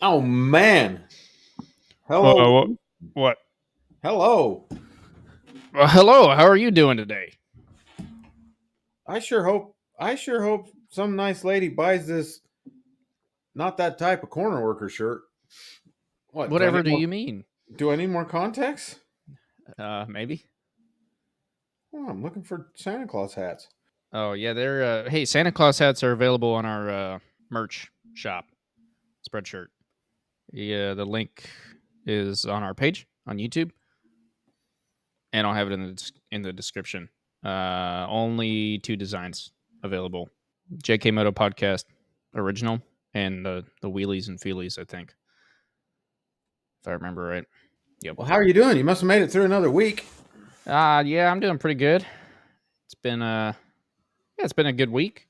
Oh man. Hello. What? What? Hello. Well, hello. How are you doing today? I sure hope some nice lady buys this not that type of corner worker shirt. What, do I Whatever need do more you mean? context? Maybe. Oh, I'm looking for Santa Claus hats. Oh yeah, they're. Hey, Santa Claus hats are available on our merch shop, Spreadshirt. Yeah, the link is on our page on YouTube, and I'll have it in the description. Only two designs available: JKMoto podcast original and the wheelies and feelies. I think, if I remember right. Yep. Well, how are you doing? You must have made it through another week. Yeah, I'm doing pretty good. It's been yeah, it's been a good week.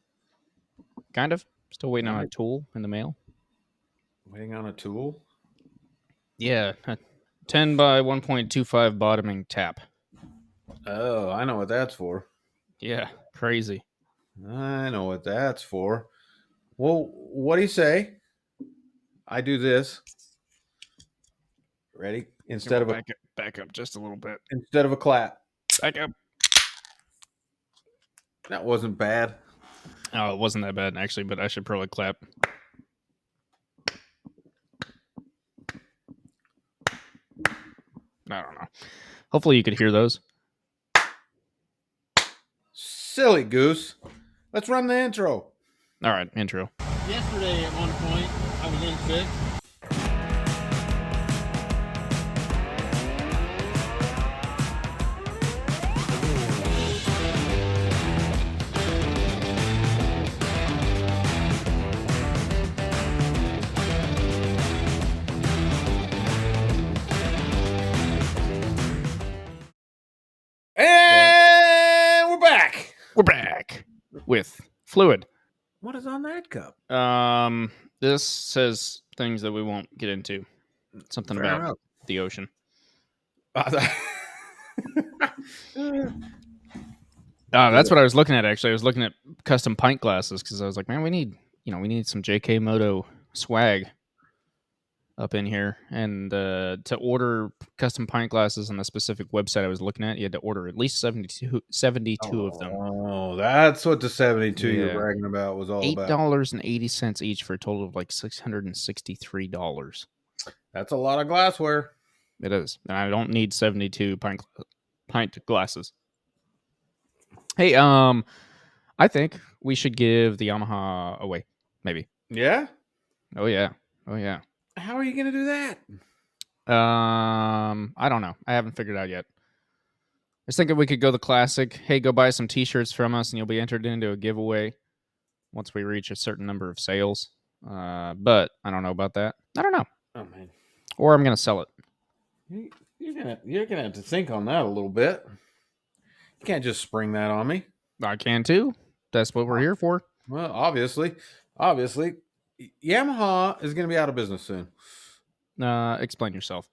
Kind of. Still waiting on a Nice. tool in the mail. Waiting on a tool. Yeah, a 10 by 1.25 bottoming tap. Oh, I know what that's for. Yeah, crazy. I know what that's for. Well, what do you say? I do this. Ready? Well, back up just a little bit. Instead of a clap. Back up. That wasn't bad. Oh, it wasn't that bad actually, but I should probably clap. I don't know. Hopefully you could hear those. Silly goose. Let's run the intro. All right, intro. Yesterday, at one point, I was in sixth. And we're back. We're back with fluid. What is on that cup? This says things that we won't get into. Something Fair about enough. the ocean. That's what I was looking at. Actually, I was looking at custom pint glasses because I was like, man, we need some JKMoto swag up in here. And to order custom pint glasses on the specific website I was looking at, you had to order at least 72 of them. Oh, that's what the 72 you're Yeah, bragging about was all eight about. dollars and 80 cents each for a total of like $663. That's a lot of glassware. It is, and I don't need 72 pint glasses. Hey, I think we should give the Yamaha away. Maybe. Yeah? Oh yeah. Oh yeah. How are you going to do that? I don't know. I haven't figured it out yet. I was thinking we could go the classic. Hey, go buy some T-shirts from us, and you'll be entered into a giveaway once we reach a certain number of sales. But I don't know about that. I don't know. Oh, man. Or I'm gonna sell it. You're gonna have to think on that a little bit. You can't just spring that on me. I can too. That's what we're here for. Well, obviously, Yamaha is going to be out of business soon. Explain yourself.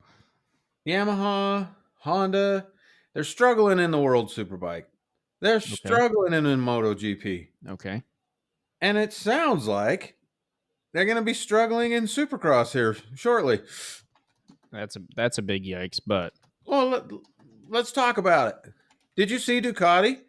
Yamaha, Honda, they're struggling in the World Superbike. They're Okay. struggling in MotoGP. Okay. And it sounds like they're going to be struggling in Supercross here shortly. That's a big yikes. But Well, let's talk about it. Did you see Ducati?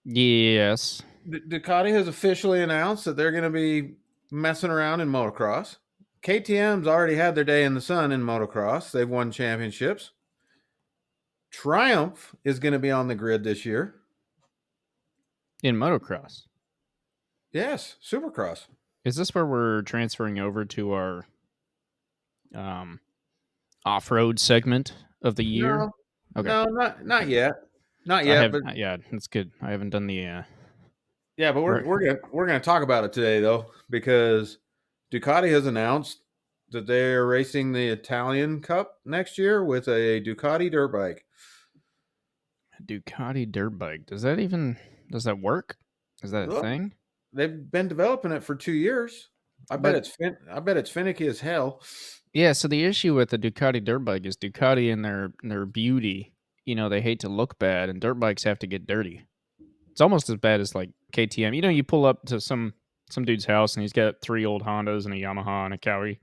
yes. Ducati has officially announced that they're going to be messing around in motocross. KTM's already had their day in the sun in motocross. They've won championships. Triumph is going to be on the grid this year. In motocross. Yes, Supercross. Is this where we're transferring over to our off-road segment of the year? No, Okay. no, not yet, not I yet. have But yeah, that's good. I haven't done the yeah, but right. we're gonna talk about it today though, because Ducati has announced that they're racing the Italian Cup next year with a Ducati dirt bike. Ducati dirt bike. Does that work? Is that a Look, thing? they've been developing it for 2 years. But I bet it's finicky as hell. yeah, so the issue with the Ducati dirt bike is Ducati and their beauty. They hate to look bad, and dirt bikes have to get dirty. It's almost as bad as like KTM. You pull up to some some dude's house, and he's got 3 old Hondas and a Yamaha and a Cowie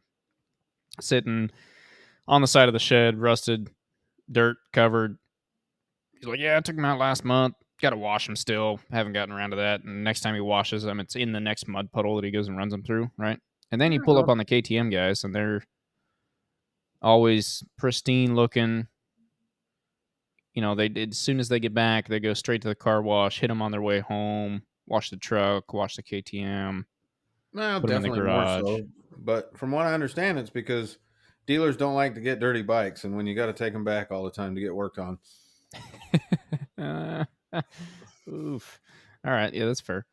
sitting on the side of the shed, rusted, dirt covered. He's like, yeah, I took them out last month. Got to wash them still. Haven't gotten around to that. And next time he washes them, it's in the next mud puddle that he goes and runs them through, right? And then you pull up on the KTM guys, and they're always pristine looking. You know, as soon as they get back, they go straight to the car wash, hit them on their way home, wash the truck, wash the KTM, Well, put them in the definitely more garage. so. But from what I understand, it's because dealers don't like to get dirty bikes, and when you got to take them back all the time to get worked on. Oof. All right. Yeah, that's fair.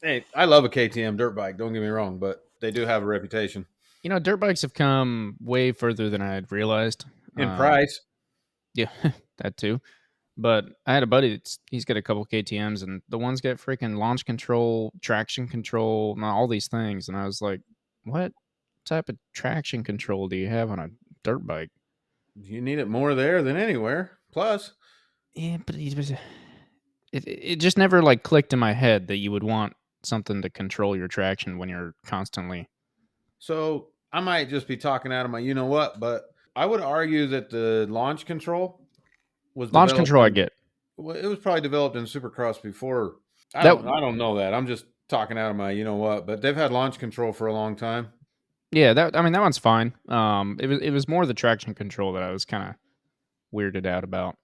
Hey, I love a KTM dirt bike. Don't get me wrong, but they do have a reputation. You know, dirt bikes have come way further than I had realized. In price. Yeah, that too. But I had a buddy he's got a couple KTMs, and the one's got freaking launch control, traction control, and all these things. And I was like, what type of traction control do you have on a dirt bike? You need it more there than anywhere. Plus, yeah, but it just never like clicked in my head that you would want something to control your traction when you're constantly. So I might just be talking out of my you know what, but I would argue that the launch control was Launch control, I get. Well, it was probably developed in Supercross before. I don't know that. I'm just talking out of my you know what, but they've had launch control for a long time. Yeah, that one's fine. It was more the traction control that I was kind of weirded out about.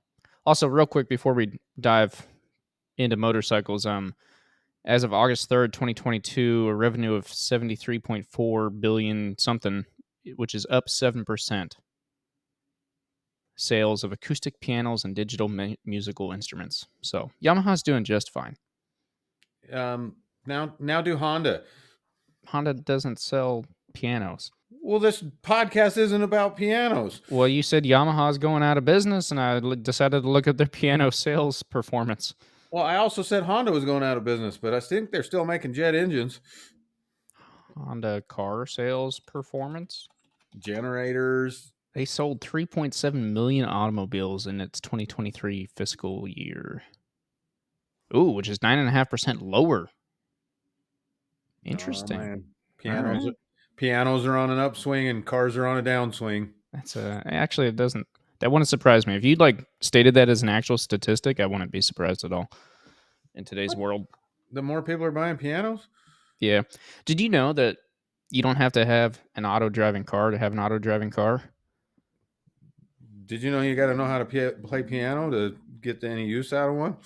Also, real quick before we dive into motorcycles, as of August 3rd, 2022, a revenue of 73.4 billion something, which is up 7%. Sales of acoustic pianos and digital musical instruments. So Yamaha's doing just fine. Now do Honda. Honda doesn't sell pianos. Well, this podcast isn't about pianos. Well, you said Yamaha's going out of business, and I decided to look at their piano sales performance. Well, I also said Honda was going out of business, but I think they're still making jet engines. Honda car sales performance? Generators. They sold 3.7 million automobiles in its 2023 fiscal year. Ooh, which is 9.5% lower. Interesting. Oh, man. Pianos are on an upswing and cars are on a downswing. That's actually, that wouldn't surprise me. If you'd like stated that as an actual statistic, I wouldn't be surprised at all in today's world. The more people are buying pianos? Yeah. Did you know that you don't have to have an auto-driving car to have an auto-driving car? Did you know you got to know how to play piano to get any use out of one?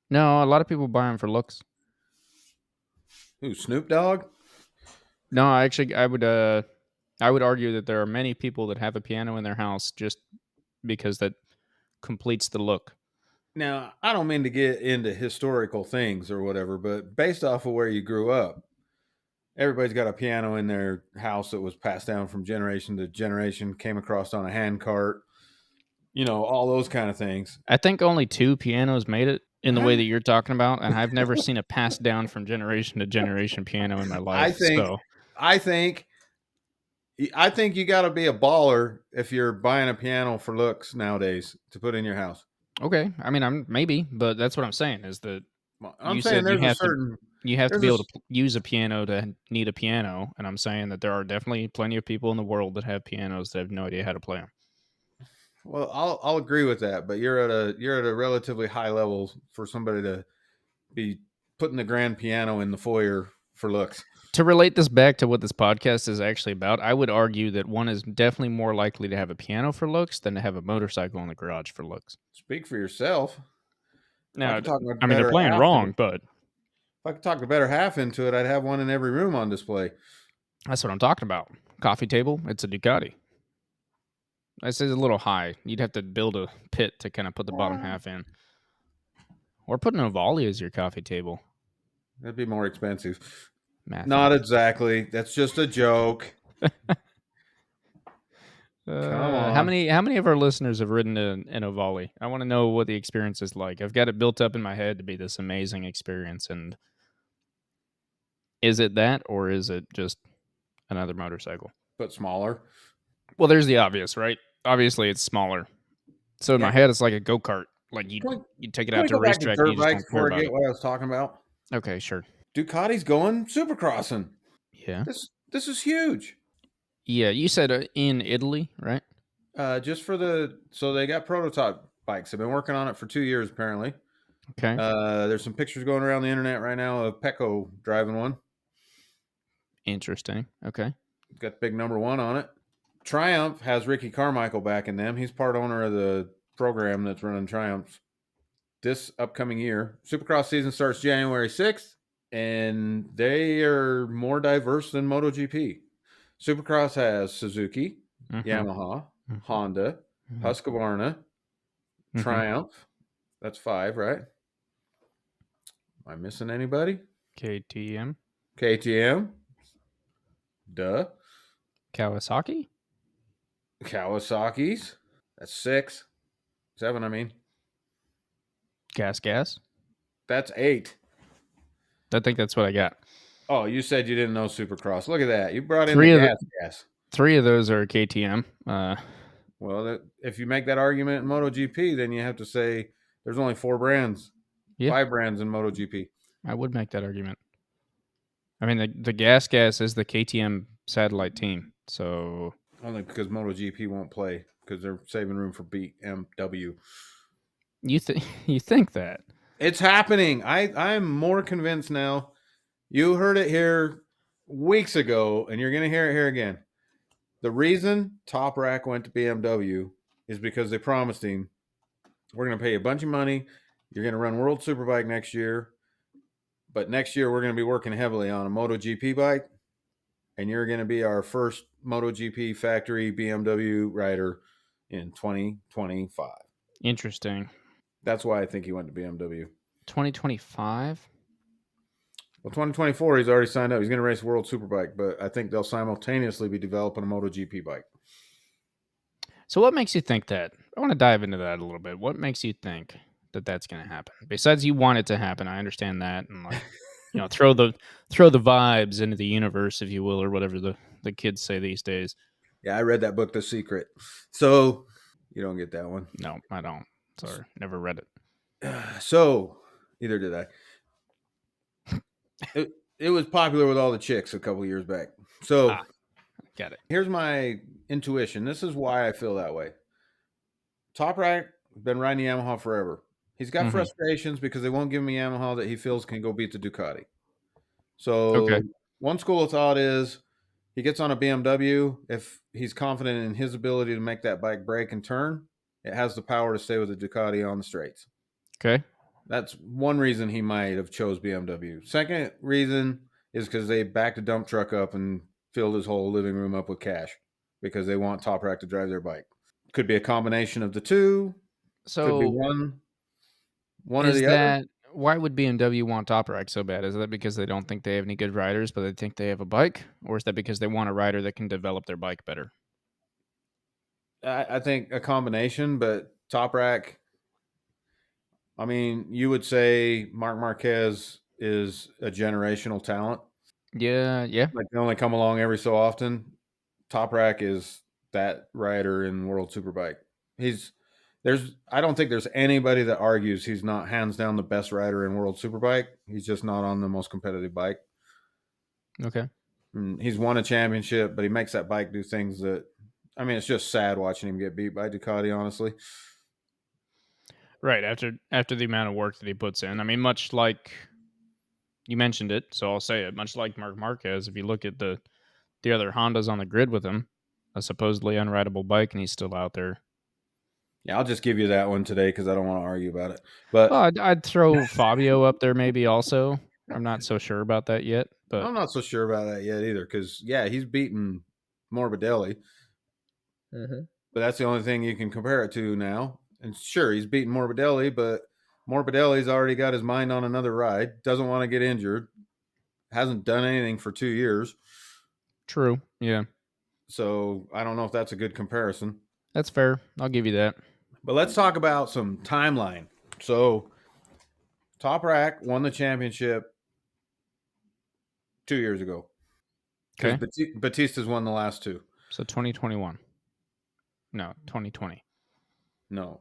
No, a lot of people buy them for looks. Who, Snoop Dogg? No, I would argue that there are many people that have a piano in their house just because that completes the look. Now, I don't mean to get into historical things or whatever, but based off of where you grew up, everybody's got a piano in their house that was passed down from generation to generation, came across on a hand cart, you know, all those kind of things. I think only 2 pianos made it in the way that you're talking about, and I've never seen a passed down from generation to generation piano in my life. I think you got to be a baller if you're buying a piano for looks nowadays to put in your house. Okay, I mean, maybe, but that's what I'm saying is that I'm saying there's a certain you have to be able to use a piano to need a piano, and I'm saying that there are definitely plenty of people in the world that have pianos that have no idea how to play them. Well, I'll agree with that, but you're at a relatively high level for somebody to be putting the grand piano in the foyer for looks. To relate this back to what this podcast is actually about, I would argue that one is definitely more likely to have a piano for looks than to have a motorcycle in the garage for looks. Speak for yourself. Now, I mean, they're playing wrong, but if I could talk the better half into it, I'd have one in every room on display. That's what I'm talking about. Coffee table, it's a Ducati. This is a little high. You'd have to build a pit to kind of put the bottom half in. Or put an Ovali as your coffee table. That'd be more expensive. Not exactly. That's just a joke. Come on. How many of our listeners have ridden an Ovali? I want to know what the experience is like. I've got it built up in my head to be this amazing experience. And is it that, or is it just another motorcycle? But smaller. Well, there's the obvious, right? Obviously, it's smaller. So in my head, it's like a go-kart. Like you take it out to a racetrack. Dirt bikes before I get what I was talking about. Okay, sure. Ducati's going supercrossing. Yeah. This is huge. Yeah, you said in Italy, right? Just for so they got prototype bikes. They've been working on it for 2 years apparently. Okay. There's some pictures going around the internet right now of Pecco driving one. Interesting. Okay. Got the big number 1 on it. Triumph has Ricky Carmichael backing them. He's part owner of the program that's running Triumph this upcoming year. Supercross season starts January 6th, and they are more diverse than MotoGP. Supercross has Suzuki, Yamaha, Honda, Husqvarna, Triumph. That's 5, right? Am I missing anybody? KTM. KTM. Duh. Kawasaki. Kawasaki's. That's 6. 7, I mean. Gas. That's 8. I think that's what I got. Oh, you said you didn't know Supercross. Look at that. You brought in Three the of gas. 3 of those are KTM. Well, if you make that argument in MotoGP, then you have to say there's only 4 brands, Yeah. 5 brands in MotoGP. I would make that argument. I mean, the gas is the KTM satellite team. So Only because MotoGP won't play because they're saving room for BMW. you think that? It's happening. I'm more convinced now. You heard it here weeks ago, and you're going to hear it here again. The reason Top Rack went to BMW is because they promised him, we're going to pay you a bunch of money. You're going to run World Superbike next year. But next year, we're going to be working heavily on a MotoGP bike. And you're going to be our first MotoGP factory BMW rider in 2025. Interesting. That's why I think he went to BMW. 2025? Well, 2024, he's already signed up. He's going to race World Superbike, but I think they'll simultaneously be developing a MotoGP bike. So what makes you think that? I want to dive into that a little bit. What makes you think that that's going to happen? Besides you want it to happen, I understand that, and throw the vibes into the universe, if you will, or whatever the kids say these days. Yeah, I read that book, The Secret. So you don't get that one. No, I don't. Sorry, never read it. So either did I. It was popular with all the chicks a couple years back. So got it. Here's my intuition. This is why I feel that way. Top Rack been riding Yamaha forever. He's got frustrations because they won't give him a Yamaha that he feels can go beat the Ducati. So one school of thought is he gets on a BMW. If he's confident in his ability to make that bike brake and turn, it has the power to stay with the Ducati on the straights. Okay. That's one reason he might have chose BMW. Second reason is because they backed a dump truck up and filled his whole living room up with cash because they want Top Rack to drive their bike. Could be a combination of the two. So could be one or the other. Why would BMW want Top Rack so bad? Is that because they don't think they have any good riders, but they think they have a bike? Or is that because they want a rider that can develop their bike better? I think a combination, but Top Rack, I mean, you would say Marc Marquez is a generational talent. Yeah. Like they only come along every so often. Top Rack is that rider in World Superbike. I don't think there's anybody that argues he's not hands down the best rider in World Superbike. He's just not on the most competitive bike. Okay. And he's won a championship, but he makes that bike do things that, I mean, it's just sad watching him get beat by Ducati, honestly. Right, after the amount of work that he puts in. I mean, much like you mentioned it, so I'll say it. Much like Marc Marquez, if you look at the other Hondas on the grid with him, a supposedly unrideable bike, and he's still out there. Yeah, I'll just give you that one today because I don't want to argue about it. But well, I'd throw Fabio up there maybe also. I'm not so sure about that yet. But I'm not so sure about that yet either because, yeah, he's beaten Morbidelli. But that's the only thing you can compare it to now. And sure, he's beaten Morbidelli, but Morbidelli's already got his mind on another ride, doesn't want to get injured, hasn't done anything for 2 years. True, yeah. So I don't know if that's a good comparison. That's fair. I'll give you that. But let's talk about some timeline. So Top Rack won the championship 2 years ago. Okay. Batista's won the last 2. So 2021. No, 2020. No.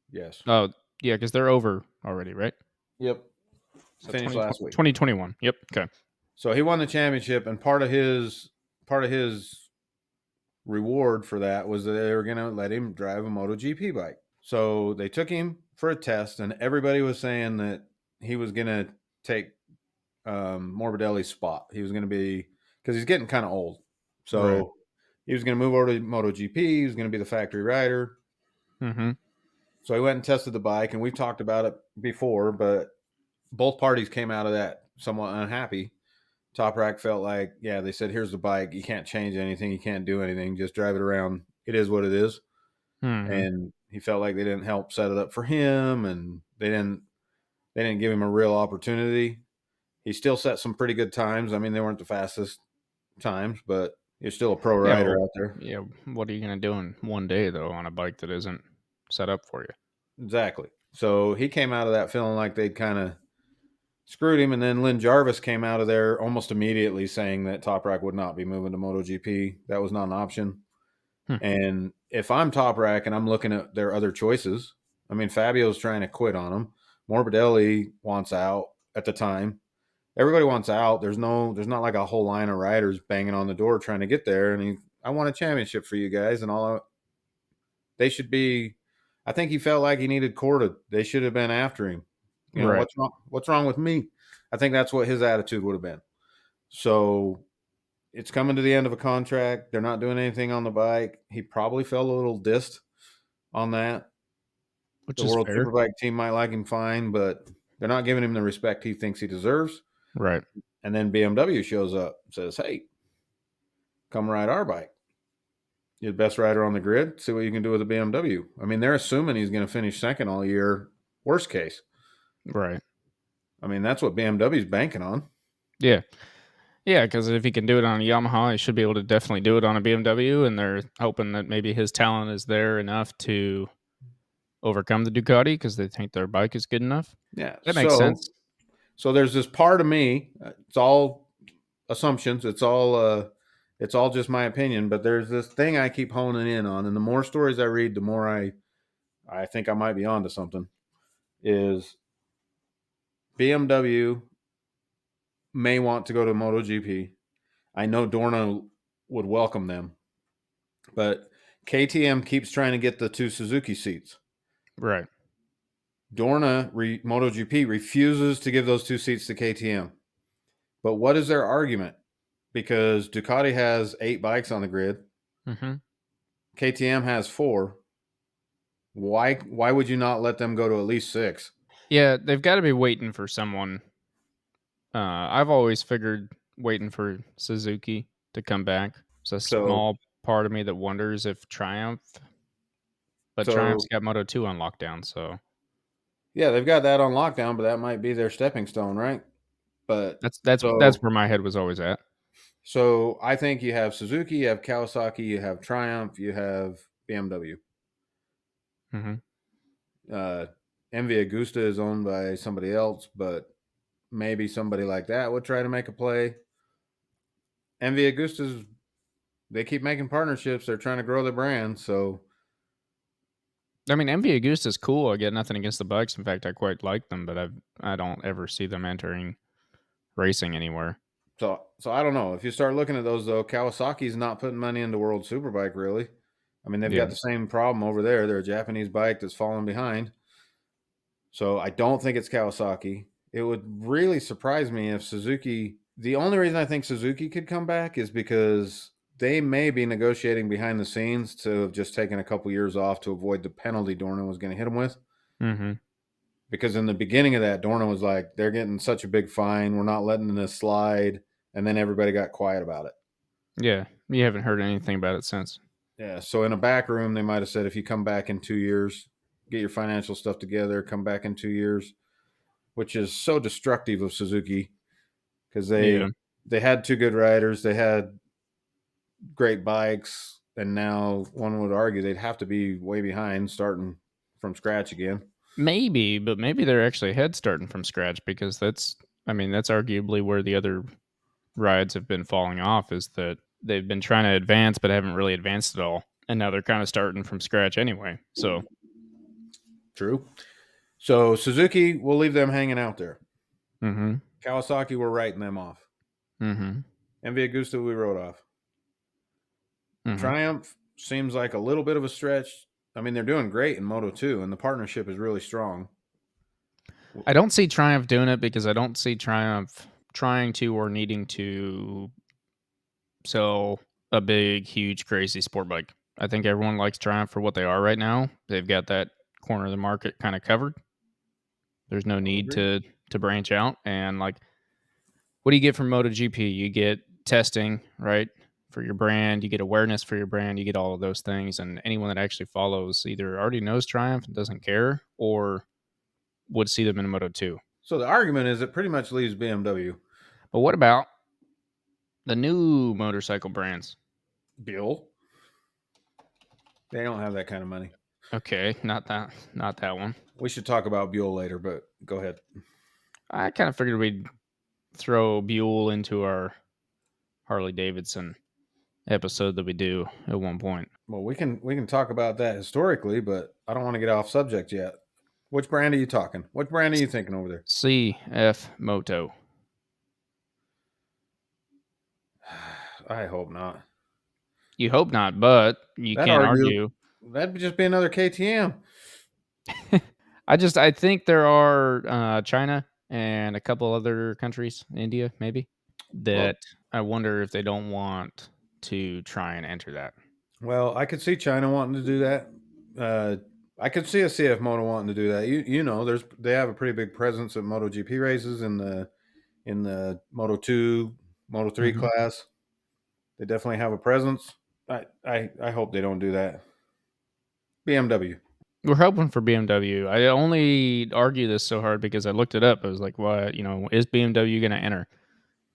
Yes. Oh, yeah, because they're over already, right? Yep. So finished last week. 2021. Yep. Okay. So he won the championship, and part of his reward for that was that they were going to let him drive a MotoGP bike. So they took him for a test, and everybody was saying that he was going to take Morbidelli's spot. He was going to be, because he's getting kind of old. So Right. he was going to move over to MotoGP. He was going to be the factory rider. Mm-hmm. So he went and tested the bike, and we've talked about it before, but both parties came out of that somewhat unhappy. Toprak felt like, yeah, they said, here's the bike. You can't change anything. You can't do anything. Just drive it around. It is what it is. Mm-hmm. And he felt like they didn't help set it up for him, and they didn't give him a real opportunity. He still set some pretty good times. I mean, they weren't the fastest times, but he's still a pro Yeah. rider Well, out there. yeah. What are you gonna do in one day though on a bike that isn't set up for you? Exactly. So he came out of that feeling like they'd kind of screwed him, and then Lynn Jarvis came out of there almost immediately saying that Toprak would not be moving to MotoGP. That was not an option. And if I'm Toprak and I'm looking at their other choices, I mean, Fabio's trying to quit on him. Morbidelli wants out at the time. Everybody wants out. There's not like a whole line of riders banging on the door trying to get there. And I want a championship for you guys, and they should be. I think he felt like he needed Corda. They should have been after him. You know, Right. what's wrong? What's wrong with me? I think that's what his attitude would have been. So it's coming to the end of a contract. They're not doing anything on the bike. He probably felt a little dissed on that. Which The is World fair. Superbike team might like him fine, but they're not giving him the respect he thinks he deserves. Right. And then BMW shows up and says, hey, come ride our bike. You're the best rider on the grid. See what you can do with a BMW. I mean, they're assuming he's going to finish second all year, worst case. Right. I mean, that's what BMW's banking on. Yeah. Yeah, because if he can do it on a Yamaha, he should be able to definitely do it on a BMW, and they're hoping that maybe his talent is there enough to overcome the Ducati because they think their bike is good enough. Yeah. That makes sense. So there's this part of me, it's all assumptions, it's all just my opinion, but there's this thing I keep honing in on, and the more stories I read, the more I think I might be onto something, is BMW may want to go to MotoGP. I know Dorna would welcome them, but KTM keeps trying to get the two Suzuki seats. Right. Dorna MotoGP refuses to give those two seats to KTM. But what is their argument? Because Ducati has 8 bikes on the grid. Mm-hmm. KTM has 4. Why would you not let them go to at least 6? Yeah, they've got to be waiting for someone. I've always figured waiting for Suzuki to come back. It's a So small part of me that wonders if Triumph, but Triumph's got Moto 2 on lockdown, so yeah, they've got that on lockdown, but that might be their stepping stone, right? But that's where my head was always at. So I think you have Suzuki, you have Kawasaki, you have Triumph, you have BMW. Mm-hmm. MV Agusta is owned by somebody else, but maybe somebody like that would try to make a play. MV Agusta's, they keep making partnerships. They're trying to grow their brand. So, I mean, MV Agusta is cool. I get nothing against the bikes. In fact, I quite like them, but I don't ever see them entering racing anywhere. so I don't know. If you start looking at those though, Kawasaki's not putting money into World Superbike really. I mean, they've got the same problem over there. They're a Japanese bike that's falling behind. So I don't think it's Kawasaki. It would really surprise me if Suzuki. The only reason I think Suzuki could come back is because they may be negotiating behind the scenes to have just taken a couple years off to avoid the penalty Dorna was going to hit them with. Mm-hmm. Because in the beginning of that, Dorna was like, they're getting such a big fine. We're not letting this slide. And then everybody got quiet about it. Yeah. You haven't heard anything about it since. Yeah. So in a back room, they might have said, if you come back in 2 years, get your financial stuff together, come back in 2 years, which is so destructive of Suzuki because they had 2 good riders. They had great bikes. And now one would argue they'd have to be way behind starting from scratch again. Maybe, but maybe they're actually ahead starting from scratch because that's arguably where the other rides have been falling off is that they've been trying to advance but haven't really advanced at all. And now they're kind of starting from scratch anyway. So true. So Suzuki, we'll leave them hanging out there. Mm-hmm. Kawasaki, we're writing them off. Mm-hmm. MV Agusta, we wrote off. Mm-hmm. Triumph seems like a little bit of a stretch. I mean, they're doing great in Moto 2, and the partnership is really strong. I don't see Triumph doing it because I don't see Triumph trying to or needing to sell a big, huge, crazy sport bike. I think everyone likes Triumph for what they are right now. They've got that corner of the market kind of covered. There's no I would need agree. to branch out. And like, what do you get from MotoGP? You get testing, right? For your brand, you get awareness for your brand, you get all of those things. And anyone that actually follows either already knows Triumph and doesn't care, or would see them in Moto 2. So the argument is it pretty much leaves BMW. But what about the new motorcycle brands? Buell, they don't have that kind of money. Okay, not that one. We should talk about Buell later, but go ahead. I kind of figured we'd throw Buell into our Harley Davidson episode that we do at one point. Well, we can talk about that historically, but I don't want to get off subject yet. Which brand are you talking? What brand are you thinking over there? CF Moto. I hope not. You hope not, but you That can't argue argue. that'd just be another KTM. I think there are China and a couple other countries, India maybe, Well, that I wonder if they don't want to try and enter that. well, I could see China wanting to do that. I could see a CF Moto wanting to do that. You know, they have a pretty big presence at MotoGP races in the Moto 2, Moto 3 Mhm. class. They definitely have a presence. I hope they don't do that. BMW. We're hoping for BMW. I only argue this so hard because I looked it up. I was like, "What? Is BMW going to enter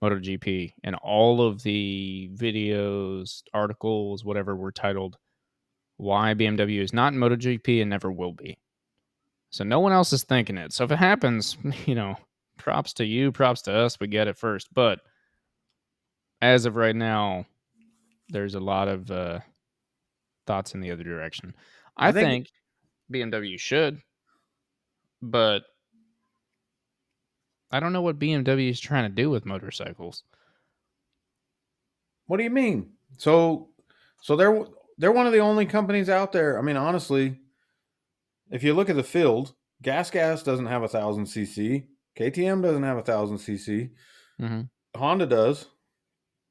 MotoGP?" And all of the videos, articles, whatever, were titled "Why BMW is not in MotoGP and never will be." So no one else is thinking it. So if it happens, props to you, props to us. We get it first. But as of right now, there's a lot of thoughts in the other direction. I I think. think BMW should, but I don't know what BMW is trying to do with motorcycles. What do you mean? So they're one of the only companies out there. I mean, honestly, if you look at the field, Gas doesn't have 1,000 cc. KTM doesn't have 1,000 cc. Hmm. Honda does.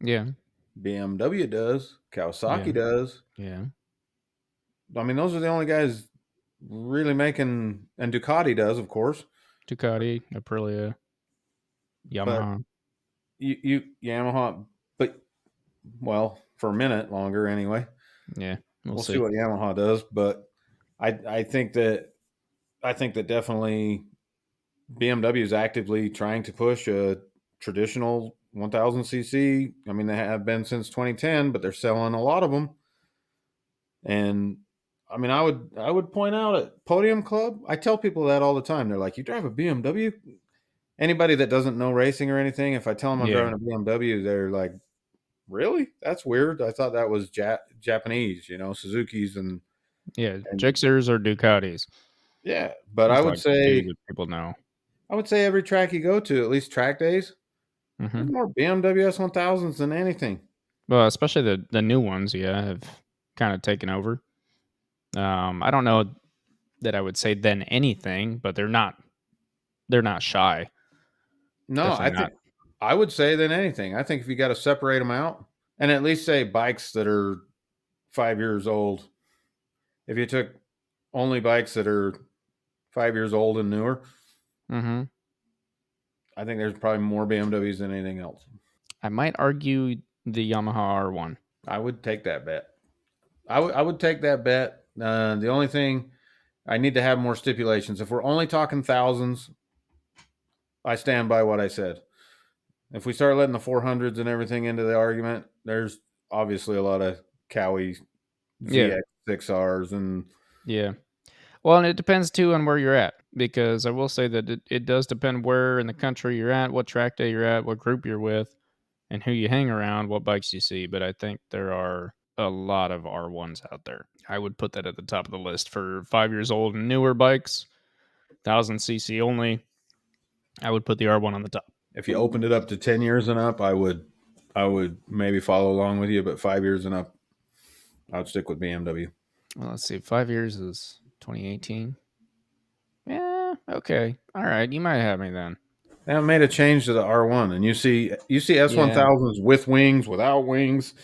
Yeah, BMW does. yeah, Kawasaki does. yeah. I mean, those are the only guys really making, and Ducati does, of course. Ducati, Aprilia, But Yamaha. you Yamaha, but well, for a minute longer anyway. Yeah, we'll We'll see see. what Yamaha does, but I think that definitely BMW is actively trying to push a traditional 1,000 cc. I mean, they have been since 2010, but they're selling a lot of them. And I mean, I would point out at Podium Club. I tell people that all the time. They're like, "You drive a BMW?" Anybody that doesn't know racing or anything, if I tell them I'm Yeah, driving a BMW, they're like, "Really? That's weird. I thought that was Japanese, Suzuki's yeah. and Gixxers or Ducatis. yeah." But Just like two that people know. I would say every track you go to, at least track days, there's Hmm. more BMW S1000s than anything. Well, especially the new ones, yeah, have kind of taken over. I don't know that I would say than anything, but they're not shy. No, Definitely not. I would say than anything. I think if you got to separate them out and at least say bikes that are 5 years old. If you took only bikes that are 5 years old and newer, Hmm. I think there's probably more BMWs than anything else. I might argue the Yamaha R1. I would take that bet. I would take that bet. The only thing I need to have more stipulations. If we're only talking thousands, I stand by what I said. If we start letting the 400s and everything into the argument, there's obviously a lot of Cowie Yeah, ZX6Rs and yeah. Well, and it depends too on where you're at, because I will say that it does depend where in the country you're at, what track day you're at, what group you're with, and who you hang around, what bikes you see. But I think there are a lot of R1s out there. I would put that at the top of the list for 5 years old and newer bikes, 1,000 cc only. I would put the R1 on the top. If you opened it up to 10 years and up, I would maybe follow along with you, but 5 years and up, I would stick with BMW. Well, let's see. 5 years is 2018. Yeah. Okay. All right. You might have me then. They made a change to the R1, and you see Yeah. S1000s with wings, without wings,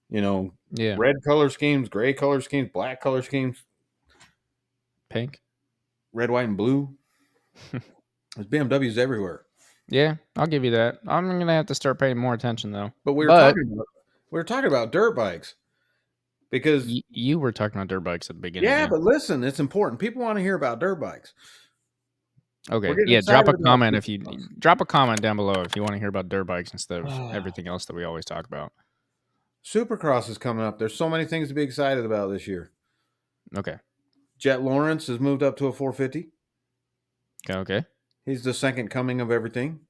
Yeah. red color schemes, gray color schemes, black color schemes, Pink. red, white, and blue. There's BMWs everywhere. Yeah, I'll give you that. I'm gonna have to start paying more attention though. But we were talking about dirt bikes because you were talking about dirt bikes at the beginning. yeah, but listen, it's important. People want to hear about dirt bikes. Okay. Yeah, drop a comment if you drop a comment down below if you want to hear about dirt bikes instead of everything else that we always talk about. Supercross is coming up. There's so many things to be excited about this year. Okay. Jet Lawrence has moved up to a 450. Okay. He's the second coming of everything.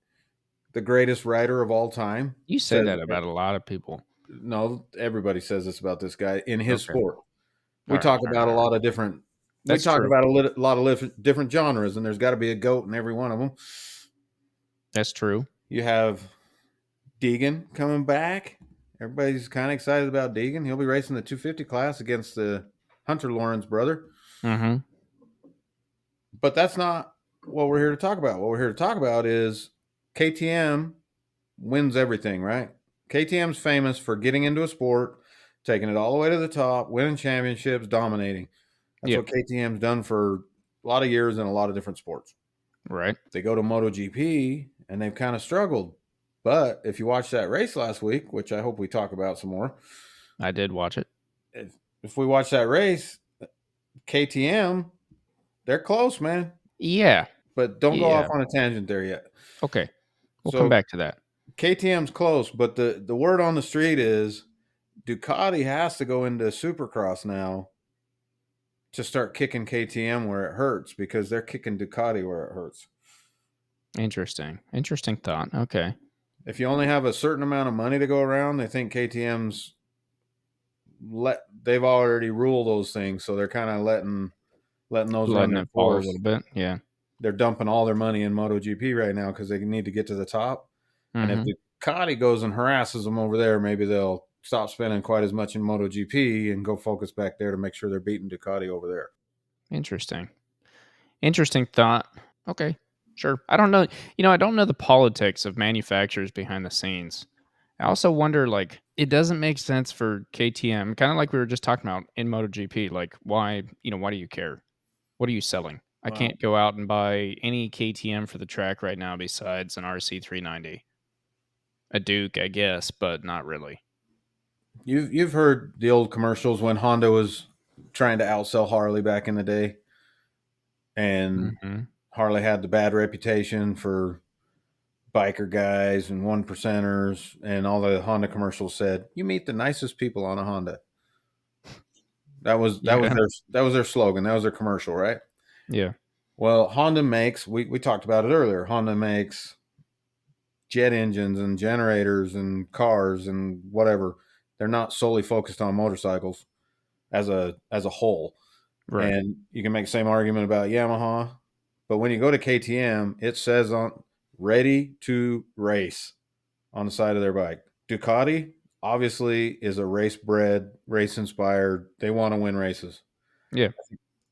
The greatest rider of all time. You say that about a lot of people. No, everybody says this about this guy in his sport. We All talk right, about a lot of different. That's we talk true. about a lot of different genres, and there's got to be a goat in every one of them. That's true. You have Deegan coming back. Everybody's kind of excited about Deegan. He'll be racing the 250 class against the Hunter Lawrence brother. Mm-hmm. But that's not what we're here to talk about. What we're here to talk about is KTM wins everything, right? KTM's famous for getting into a sport, taking it all the way to the top, winning championships, dominating. That's what KTM's done for a lot of years in a lot of different sports. Right. They go to MotoGP, and they've kind of struggled. But if you watch that race last week, which I hope we talk about some more. I did watch it. If we watch that race, KTM, they're close, man. Yeah. But don't go off on a tangent there yet. Okay. We'll come back to that. KTM's close, but the word on the street is Ducati has to go into Supercross now to start kicking KTM where it hurts because they're kicking Ducati where it hurts. Interesting thought. Okay. If you only have a certain amount of money to go around, they think KTM's they've already ruled those things, so they're kind of letting those run their course a little bit. Yeah. They're dumping all their money in MotoGP right now because they need to get to the top. Mm-hmm. And if Ducati goes and harasses them over there, maybe they'll stop spending quite as much in MotoGP and go focus back there to make sure they're beating Ducati over there. Interesting thought. Okay, sure. I don't know. I don't know the politics of manufacturers behind the scenes. I also wonder, like, it doesn't make sense for KTM, kind of like we were just talking about in MotoGP. Like, why do you care? What are you selling? Wow. I can't go out and buy any KTM for the track right now besides an RC390. A Duke, I guess, but not really. You've heard the old commercials when Honda was trying to outsell Harley back in the day, and Harley had the bad reputation for biker guys and 1%ers, and all the Honda commercials said, "You meet the nicest people on a Honda." That was their slogan. That was their commercial, right? Yeah. Well, Honda makes, we talked about it earlier, Honda makes jet engines and generators and cars and whatever. They're not solely focused on motorcycles as a whole. Right. And you can make the same argument about Yamaha, but when you go to KTM, it says on ready to race on the side of their bike. Ducati obviously is a race bred, race inspired. They want to win races. Yeah.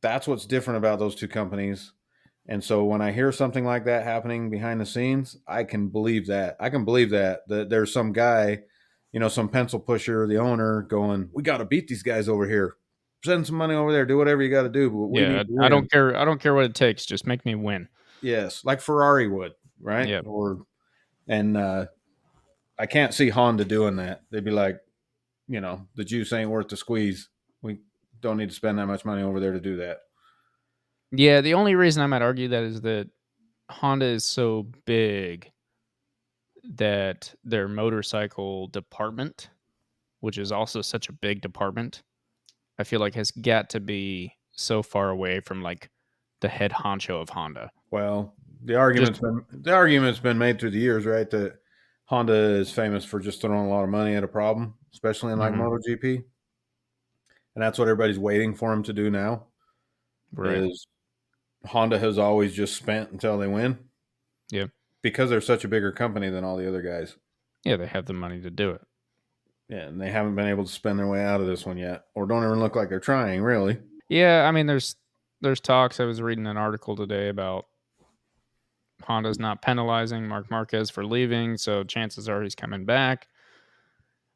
That's what's different about those two companies. And so when I hear something like that happening behind the scenes, I can believe that. I can believe that there's some guy, some pencil pusher, the owner going, "We got to beat these guys over here. Send some money over there. Do whatever you got to do." But we need to win. I don't care. I don't care what it takes. Just make me win. Yes, like Ferrari would, right? Yeah. I can't see Honda doing that. They'd be like, the juice ain't worth the squeeze. We don't need to spend that much money over there to do that. Yeah, the only reason I might argue that is that Honda is so big that their motorcycle department, which is also such a big department, I feel like has got to be so far away from like the head honcho of Honda. Well, the argument's been made through the years, right? That Honda is famous for just throwing a lot of money at a problem, especially in like MotoGP. And that's what everybody's waiting for him to do now. Right. Is Honda has always just spent until they win. Yeah. because they're such a bigger company than all the other guys. Yeah, they have the money to do it. Yeah, and they haven't been able to spend their way out of this one yet, or don't even look like they're trying, really. Yeah, I mean, there's talks. I was reading an article today about Honda's not penalizing Mark Marquez for leaving, so chances are he's coming back.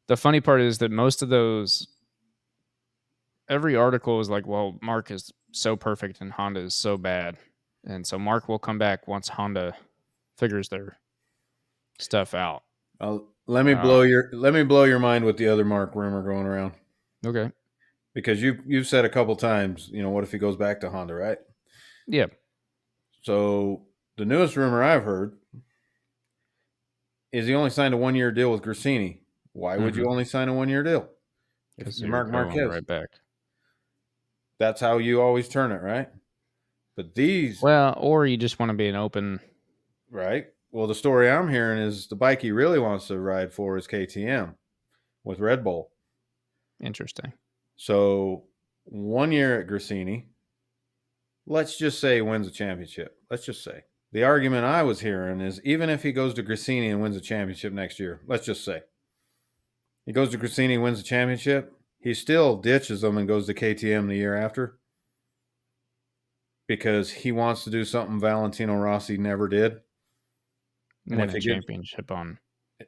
The funny part is that most of those, every article is like, well, Mark is so perfect and Honda is so bad. And so Mark will come back once Honda figures their stuff out. Let me blow your mind with the other Mark rumor going around, Okay. because you've said a couple times, what if he goes back to Honda, right? Yeah. So the newest rumor I've heard is he only signed a 1-year deal with Grassini. Why would you only sign a 1-year deal if Because you're you're Mark going Marquez? right back. That's how you always turn it, right? But these, Well, or you just want to be an open. right? Well, the story I'm hearing is the bike he really wants to ride for is KTM with Red Bull. Interesting. So 1 year at Grassini, let's just say he wins a championship. Let's just say. The argument I was hearing is even if he goes to Grassini and wins a championship next year, let's just say he goes to Grassini and wins the championship, he still ditches them and goes to KTM the year after because he wants to do something Valentino Rossi never did. And Win a championship on.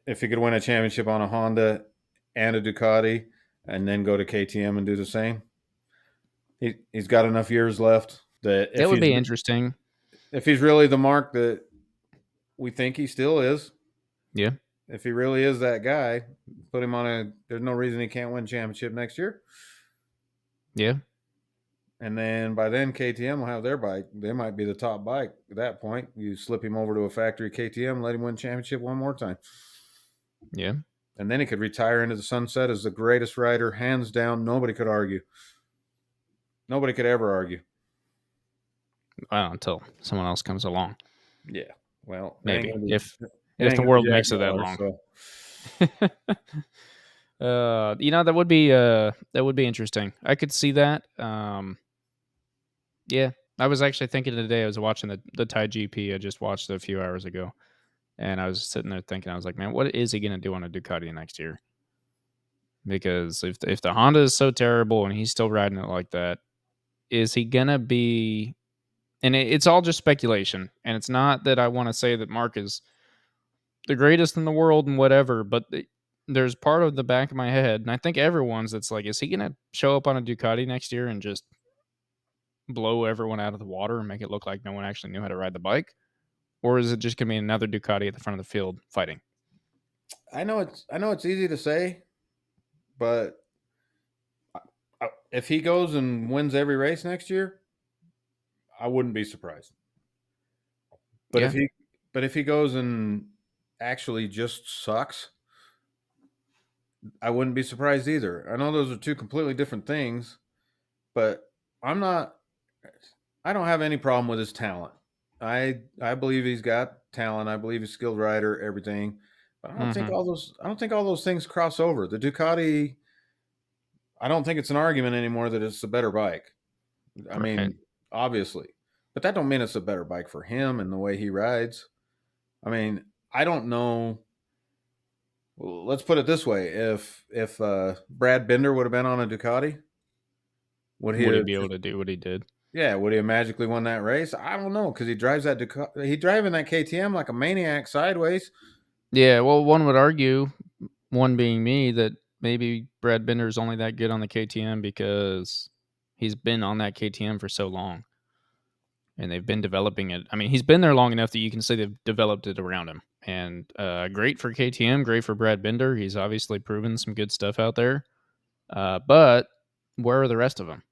if he could win a championship on a Honda and a Ducati and then go to KTM and do the same, he's got enough years left that That would be interesting. if he's really the Mark that we think he still is, Yeah. if he really is that guy, put him on there's no reason he can't win championship next year. Yeah. And then by then KTM will have their bike. They might be the top bike at that point. You slip him over to a factory KTM, let him win championship one more time. Yeah. And then he could retire into the sunset as the greatest rider, hands down. Nobody could argue. Nobody could ever argue. Well, until someone else comes along. Yeah. Well, Maybe if the the world Jack makes it that Miller, long. so. That would be interesting. I could see that. Yeah, I was actually thinking today. I was watching the Thai GP. I just watched it a few hours ago, and I was sitting there thinking, I was like, man, what is he gonna do on a Ducati next year? Because if the Honda is so terrible and he's still riding it like that, is he gonna be? And it's all just speculation, and it's not that I want to say that Mark is the greatest in the world and whatever, but there's part of the back of my head, and I think everyone's, that's like, is he going to show up on a Ducati next year and just blow everyone out of the water and make it look like no one actually knew how to ride the bike? Or is it just going to be another Ducati at the front of the field fighting? I know it's easy to say, but if he goes and wins every race next year, I wouldn't be surprised. But Yeah. if he goes and actually just sucks, I wouldn't be surprised either. I know those are two completely different things, but I'm not. I don't have any problem with his talent. I believe he's got talent. I believe he's a skilled rider, everything. But I don't think all those things cross over. The Ducati, I don't think it's an argument anymore that it's a better bike. I Right. mean, obviously, but that don't mean it's a better bike for him and the way he rides. I mean, I don't know. Well, let's put it this way: if Brad Binder would have been on a Ducati, would he Would he have? be able to do what he did? Yeah, would he have magically won that race? I don't know because he drives that Ducati. He driving that KTM like a maniac sideways. Yeah, well, one would argue, one being me, that maybe Brad Binder's only that good on the KTM because he's been on that KTM for so long. And they've been developing it. I mean, he's been there long enough that you can say they've developed it around him. And great for KTM, great for Brad Binder. He's obviously proven some good stuff out there. But where are the rest of them?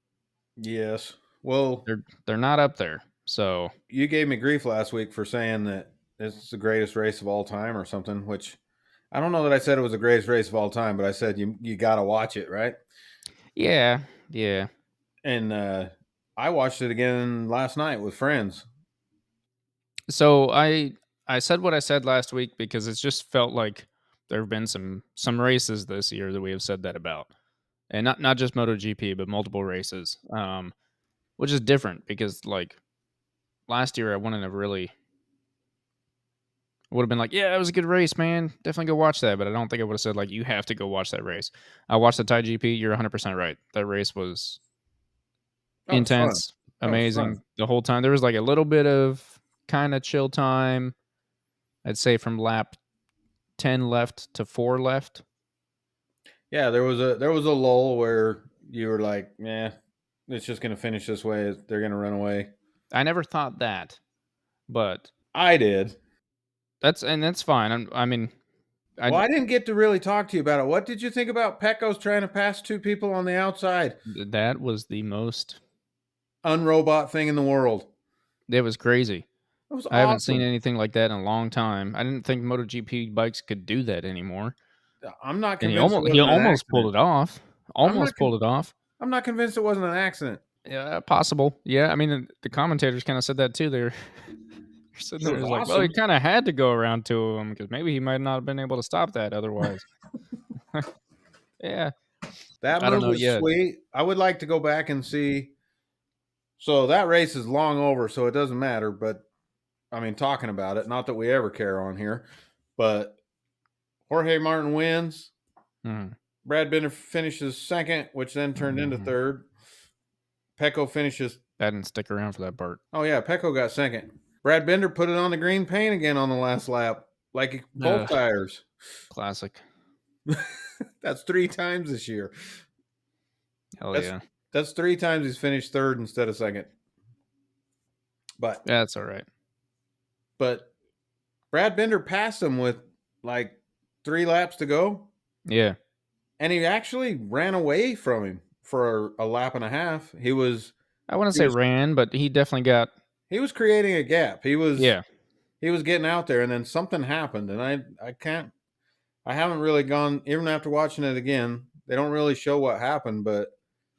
Yes. Well, They're not up there. So you gave me grief last week for saying that it's the greatest race of all time or something, which I don't know that I said it was the greatest race of all time, but I said you got to watch it, right? yeah. And I watched it again last night with friends. So I said what I said last week because it's just felt like there have been some races this year that we have said that about, and not just MotoGP, but multiple races, which is different because like last year I wouldn't have really would have been like, yeah, it was a good race, man. Definitely go watch that. But I don't think I would have said like, you have to go watch that race. I watched the Thai GP. You're 100% right. That race was Oh, it's fun. intense, Oh, it's fun. amazing the whole time. There was like a little bit of kind of chill time. I'd say from lap 10 left to 4 left. Yeah, there was a lull where you were like, yeah, it's just gonna finish this way. They're gonna run away. I never thought that, but I did. that's fine. I mean, Well, I I didn't get to really talk to you about it. What did you think about Pecco's trying to pass two people on the outside? that was the most. Unrobot thing in the world. It was crazy. It was I haven't seen awesome. anything like that in a long time. I didn't think MotoGP bikes could do that anymore. I'm not And convinced it he wasn't an almost pulled accident. it off. I'm not. Almost pulled it off. I'm not convinced it wasn't an accident. Yeah, possible. Yeah, I mean the commentators kind of said that too. They're sitting It there, was it's like, well, he awesome. kind of had to go around to him because maybe he might not have been able to stop that otherwise. Yeah, That I don't move know was yet. sweet. I would like to go back and see. So that race is long over, so it doesn't matter. But I mean, talking about it, not that we ever care on here, but Jorge Martin wins. Mhm. Brad Binder finishes second, which then turned into Mhm. third. Pecco finishes. I didn't stick around for that part. Oh yeah, Pecco got second. Brad Binder put it on the green paint again on the last lap, like both tires. Classic. That's 3 times this year. Hell That's yeah. that's 3 times he's finished third instead of second. But That's all right. but Brad Binder passed him with like 3 laps to go, Yeah. and he actually ran away from him for a lap and a half. He was I wouldn't he say was ran, but he definitely got. he was creating a gap. He was Yeah. he was getting out there, and then something happened, and I haven't really gone even after watching it again. They don't really show what happened, but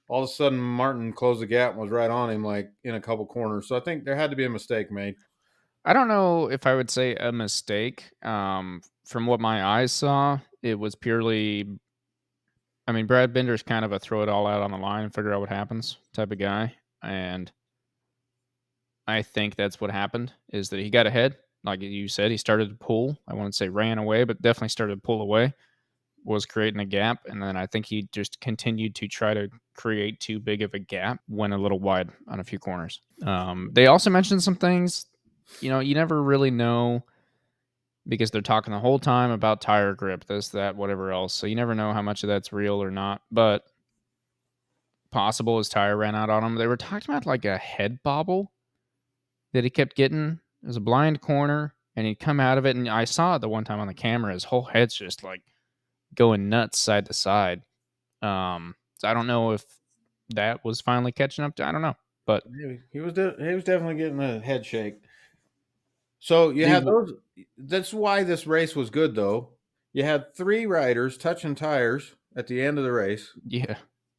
all of a sudden Martin closed the gap and was right on him like in a couple corners. So I think there had to be a mistake made. I don't know if I would say a mistake. From what my eyes saw, it was purely. I mean, Brad Binder's kind of a throw it all out on the line and figure out what happens type of guy, and I think that's what happened. Is that he got ahead, like you said, he started to pull. I wouldn't say ran away, but definitely started to pull away. Was creating a gap, and then I think he just continued to try to create too big of a gap, went a little wide on a few corners. They also mentioned some things, you never really know because they're talking the whole time about tire grip, this, that, whatever else. So you never know how much of that's real or not. But possible his tire ran out on him. They were talking about like a head bobble that he kept getting. It was a blind corner, and he'd come out of it, and I saw it the one time on the camera. His whole head's just like going nuts side to side. So I don't know if that was finally catching up to. I don't know, but He was definitely getting a head shake. So you had the those. That's why this race was good, though. You had 3 riders touching tires at the end of the race. yeah,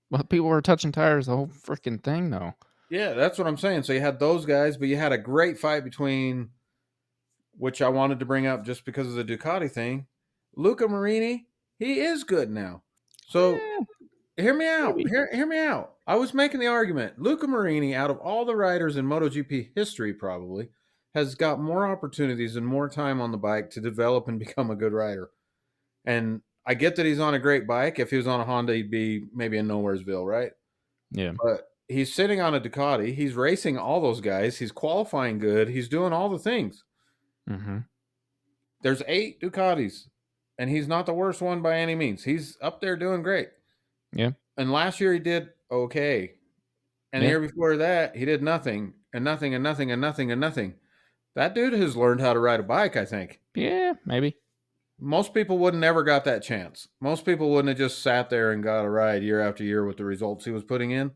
well, people were touching tires the whole freaking thing though. Yeah, that's what I'm saying. So you had those guys, but you had a great fight between, which I wanted to bring up just because of the Ducati thing. Luca Marini, he is good now. So Eh, hear me out. maybe. Hear me out. I was making the argument. Luca Marini, out of all the riders in MotoGP history, probably has got more opportunities and more time on the bike to develop and become a good rider. And I get that he's on a great bike. If he was on a Honda, he'd be maybe in Nowheresville, right? Yeah. But he's sitting on a Ducati. He's racing all those guys. He's qualifying good. He's doing all the things. Mm-hmm. There's 8 Ducatis, and he's not the worst one by any means. He's up there doing great. Yeah. And last year he did okay. And the Yeah. year before that, he did nothing and nothing and nothing and nothing and nothing. That dude has learned how to ride a bike, I think. Yeah. Maybe. Most people would have never got that chance. Most people wouldn't have just sat there and got a ride year after year with the results he was putting in.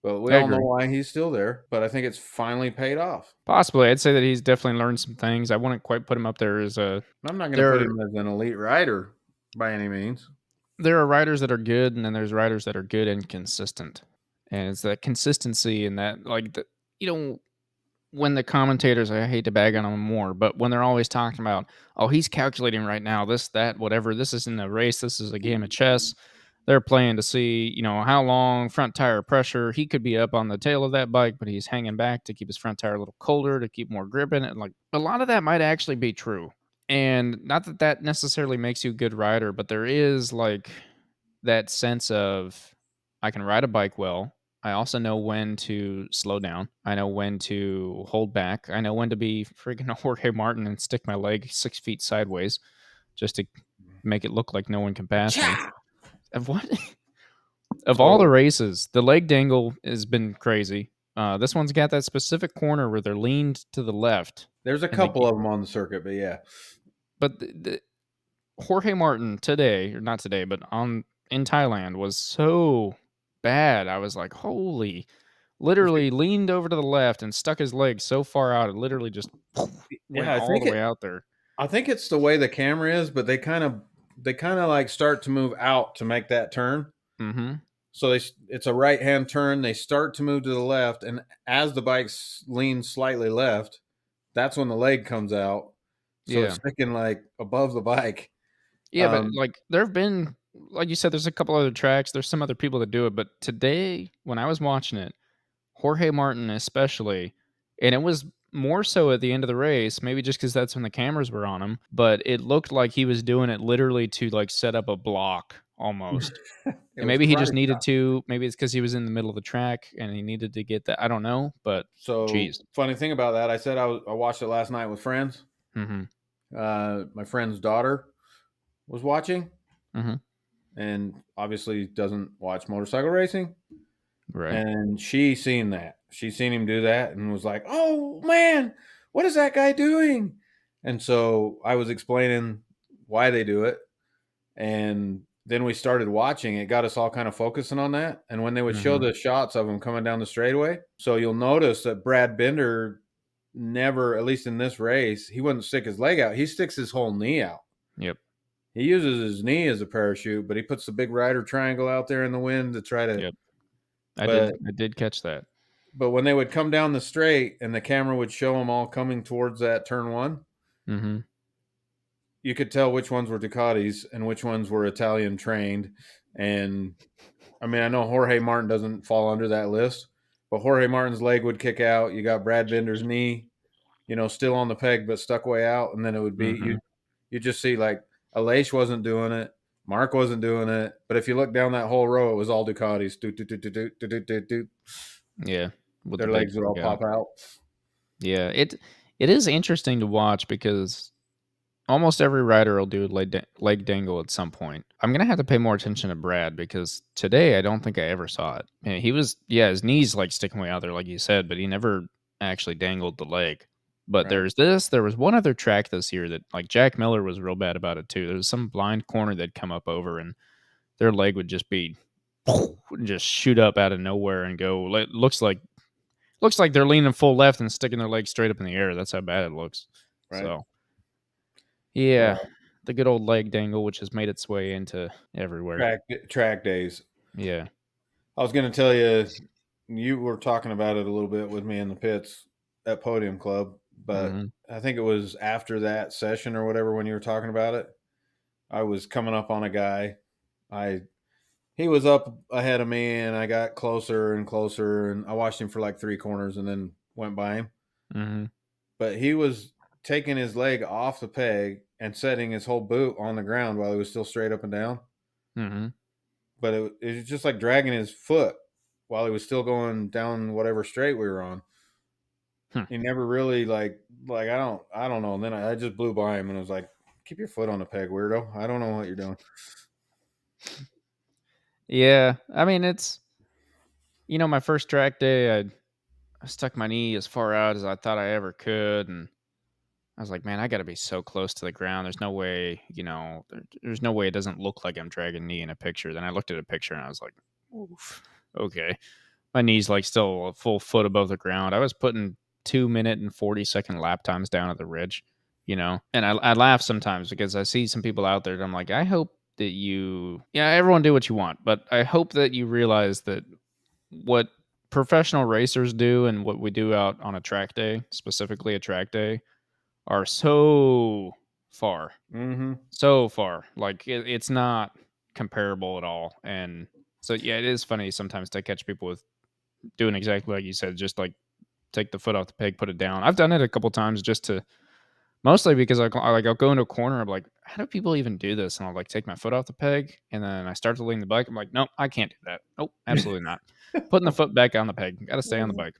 But we I all know agree. why he's still there. But I think it's finally paid off. Possibly, I'd say that he's definitely learned some things. I wouldn't quite put him up there as a. I'm not going to put There, him as an elite rider by any means. there are riders that are good, and then there's riders that are good and consistent. And it's that consistency and that, like, you know, when the commentators, I hate to bag on them more, but when they're always talking about, oh, he's calculating right now, this, that, whatever, this isn't a race, this is a game of chess. They're playing to see, how long front tire pressure. He could be up on the tail of that bike, but he's hanging back to keep his front tire a little colder, to keep more grip in it. Like, a lot of that might actually be true. And not that that necessarily makes you a good rider, but there is like that sense of I can ride a bike well. I also know when to slow down. I know when to hold back. I know when to be freaking Jorge Martin and stick my leg 6 feet sideways just to make it look like no one can pass me. Cha! Of what? Of all the So races, the leg dangle has been crazy. This one's got that specific corner where they're leaned to the left, there's a and they couple of them on the circuit, but yeah. but the Jorge Martin today, or not today, but on in Thailand was so bad. I was like, holy, literally leaned over to the left and stuck his leg so far out, it literally just went Yeah, all the way out there. I think it's the way the camera is, but they kind of like start to move out to make that turn. Mm-hmm. So it's a right hand turn. They start to move to the left, and as the bike leans slightly left, that's when the leg comes out. So it's Yeah. sticking like above the bike. Yeah, but Um, like there have been, like you said, there's a couple other tracks. There's some other people that do it, but today when I was watching it, Jorge Martin especially, and it was more so at the end of the race, maybe just because that's when the cameras were on him, but it looked like he was doing it literally to like set up a block almost. it And was maybe he karate just needed chop. to, maybe it's because he was in the middle of the track and he needed to get that. I don't know, but So geez. funny thing about that, I said I watched it last night with friends. Mm-hmm. My friend's daughter was watching, Mm-hmm. and obviously doesn't watch motorcycle racing. Right. And she seen that. She seen him do that and was like, "Oh man, what is that guy doing?" And so I was explaining why they do it, and then we started watching. It got us all kind of focusing on that. And when they would show Mm-hmm. the shots of him coming down the straightaway, so you'll notice that Brad Binder never, at least in this race, he wouldn't stick his leg out. He sticks his whole knee out. Yep. He uses his knee as a parachute, but he puts the big rider triangle out there in the wind to try to. Yep. But I did catch that. But when they would come down the straight and the camera would show them all coming towards that turn one, Mm-hmm. you could tell which ones were Ducatis and which ones were Italian trained. And I mean, I know Jorge Martin doesn't fall under that list, but Jorge Martin's leg would kick out. You got Brad Binder's knee, still on the peg but stuck way out, and then it would be Mm-hmm. you just see like Aleix wasn't doing it, Mark wasn't doing it, but if you look down that whole row, it was all Ducatis. Do do do do do do do do. Yeah. With the Their big legs would all leg out. pop out. Yeah. It is interesting to watch because almost every rider will do a leg dangle at some point. I'm gonna have to pay more attention to Brad because today I don't think I ever saw it. Yeah, he was, yeah, his knees like sticking way out there, like you said, but he never actually dangled the leg. But Right. there was one other track this year that like Jack Miller was real bad about it too. There was some blind corner they'd come up over and their leg would just be just shoot up out of nowhere and go. It looks like they're leaning full left and sticking their leg straight up in the air. That's how bad it looks. Right. So yeah, Well, the good old leg dangle, which has made its way into everywhere. track days. Yeah. I was going to tell you, you were talking about it a little bit with me in the pits at Podium Club, but Mhm. I think it was after that session or whatever when you were talking about it. I was coming up on a guy. I He was up ahead of me, and I got closer and closer, and I watched him for like 3 corners, and then went by him. Mhm. But he was taking his leg off the peg and setting his whole boot on the ground while he was still straight up and down. Mhm. But it was just like dragging his foot while he was still going down whatever straight we were on. Hmm. He never really like I don't know. And then I just blew by him and was like, "Keep your foot on the peg, weirdo. I don't know what you're doing." Yeah. I mean, it's my first track day, I stuck my knee as far out as I thought I ever could, and I was like, man, I got to be so close to the ground. There's no way, there's no way it doesn't look like I'm dragging knee in a picture. Then I looked at a picture and I was like, oof, okay. My knee's like still a full foot above the ground. I was putting 2 minute and 40-second lap times down at the ridge, and I laugh sometimes because I see some people out there and I'm like, I hope that everyone do what you want, but I hope that you realize that what professional racers do and what we do out on a track day, specifically a track day, are so far, Mm-hmm. so far. Like it's not comparable at all. And so yeah, it is funny sometimes to catch people with doing exactly like you said, just like take the foot off the peg, put it down. I've done it a couple times just to Mostly because I'll go into a corner. I'm like, how do people even do this? And I'll like take my foot off the peg, and then I start to lean the bike. I'm like, nope, I can't do that. Nope, absolutely not. Putting the foot back on the peg. Got to stay on the bike.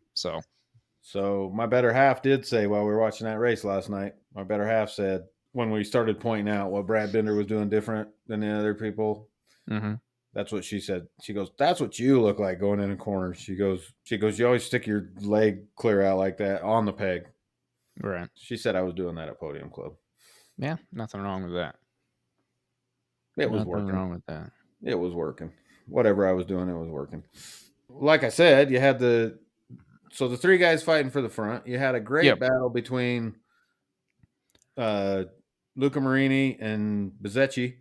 So my better half did say while we were watching that race last night, my better half said when we started pointing out what Brad Binder was doing different than the other people, mm-hmm. that's what she said. She goes, "That's what you look like going in a corner." She goes, "You always stick your leg clear out like that on the peg." Right. She said I was doing that at Podium Club. Yeah, nothing wrong with that. It was Nothing working. wrong with that. It was working. Whatever I was doing, it was working. Like I said, you had the three guys fighting for the front. You had a great battle between Luca Marini and Bezzecchi.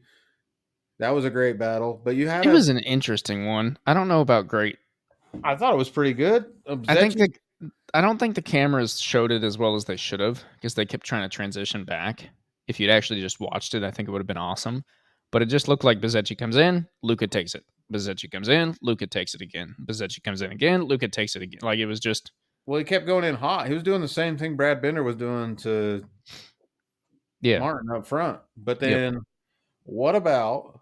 That was a great battle, but you had It was an interesting one. I don't know about great. I thought it was pretty good. I don't think the cameras showed it as well as they should have because they kept trying to transition back. If you'd actually just watched it, I think it would have been awesome. But it just looked like Bezzecchi comes in, Luca takes it. Bezzecchi comes in, Luca takes it again. Bezzecchi comes in again, Luca takes it again. Like it was just. Well, he kept going in hot. He was doing the same thing Brad Binder was doing to Martin up front. But then, what about?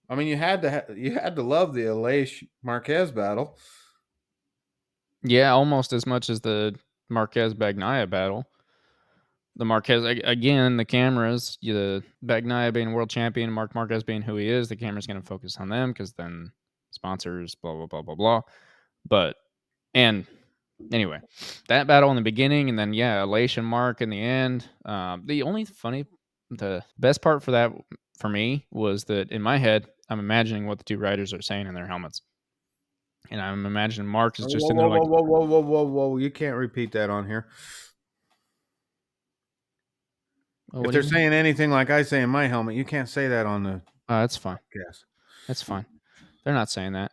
I mean, you had to love the Aleix Marquez battle. Yeah, almost as much as the Marquez Bagnaia battle. The Marquez again, the cameras, the Bagnaia being world champion, Mark Marquez being who he is, the camera's going to focus on them because then sponsors, blah blah blah blah blah. But and anyway, that battle in the beginning, and then Aleix and Mark in the end. The best part for that for me was that in my head, I'm imagining what the two riders are saying in their helmets, and I'm imagining Mark is just in there like, whoa! You can't repeat that on here. If they're saying anything like I say in my helmet, you can't say that on the. That's fine. Yes, that's fine. They're not saying that.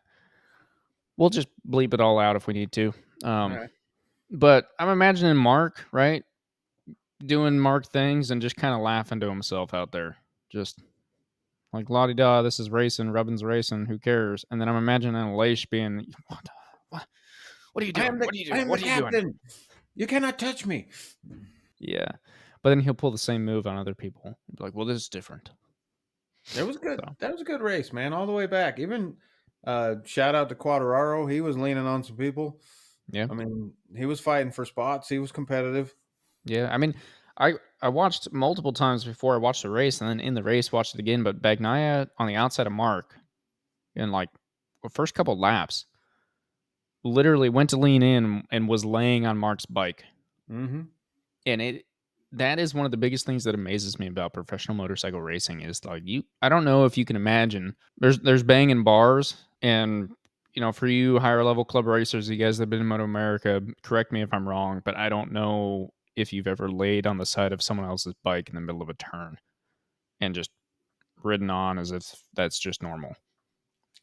We'll just bleep it all out if we need to. right. But I'm imagining Mark, right, doing Mark things and just kind of laughing to himself out there, just like la-di-da, this is racing, Rubbin's racing, who cares? And then I'm imagining Aleix being, what are you doing? I am the captain. You cannot touch me. Yeah. But then he'll pull the same move on other people. He'll be like, well, this is different. It was good. So. That was a good race, man, all the way back. Even shout out to Quadraro. He was leaning on some people. Yeah. I mean, he was fighting for spots. He was competitive. Yeah. I mean, I watched multiple times before I watched the race, and then in the race watched it again. But Bagnaia on the outside of Mark in like the first couple laps literally went to lean in and was laying on Mark's bike. Mm-hmm. And that is one of the biggest things that amazes me about professional motorcycle racing is like I don't know if you can imagine there's banging bars, and for you higher level club racers, you guys that have been in Moto America, correct me if I'm wrong, but I don't know if you've ever laid on the side of someone else's bike in the middle of a turn and just ridden on as if that's just normal.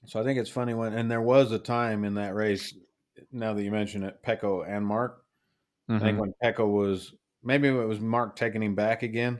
So I think it's funny and there was a time in that race, now that you mention it, Pecco and Mark. Mm-hmm. I think when Pecco was, maybe it was Mark taking him back again,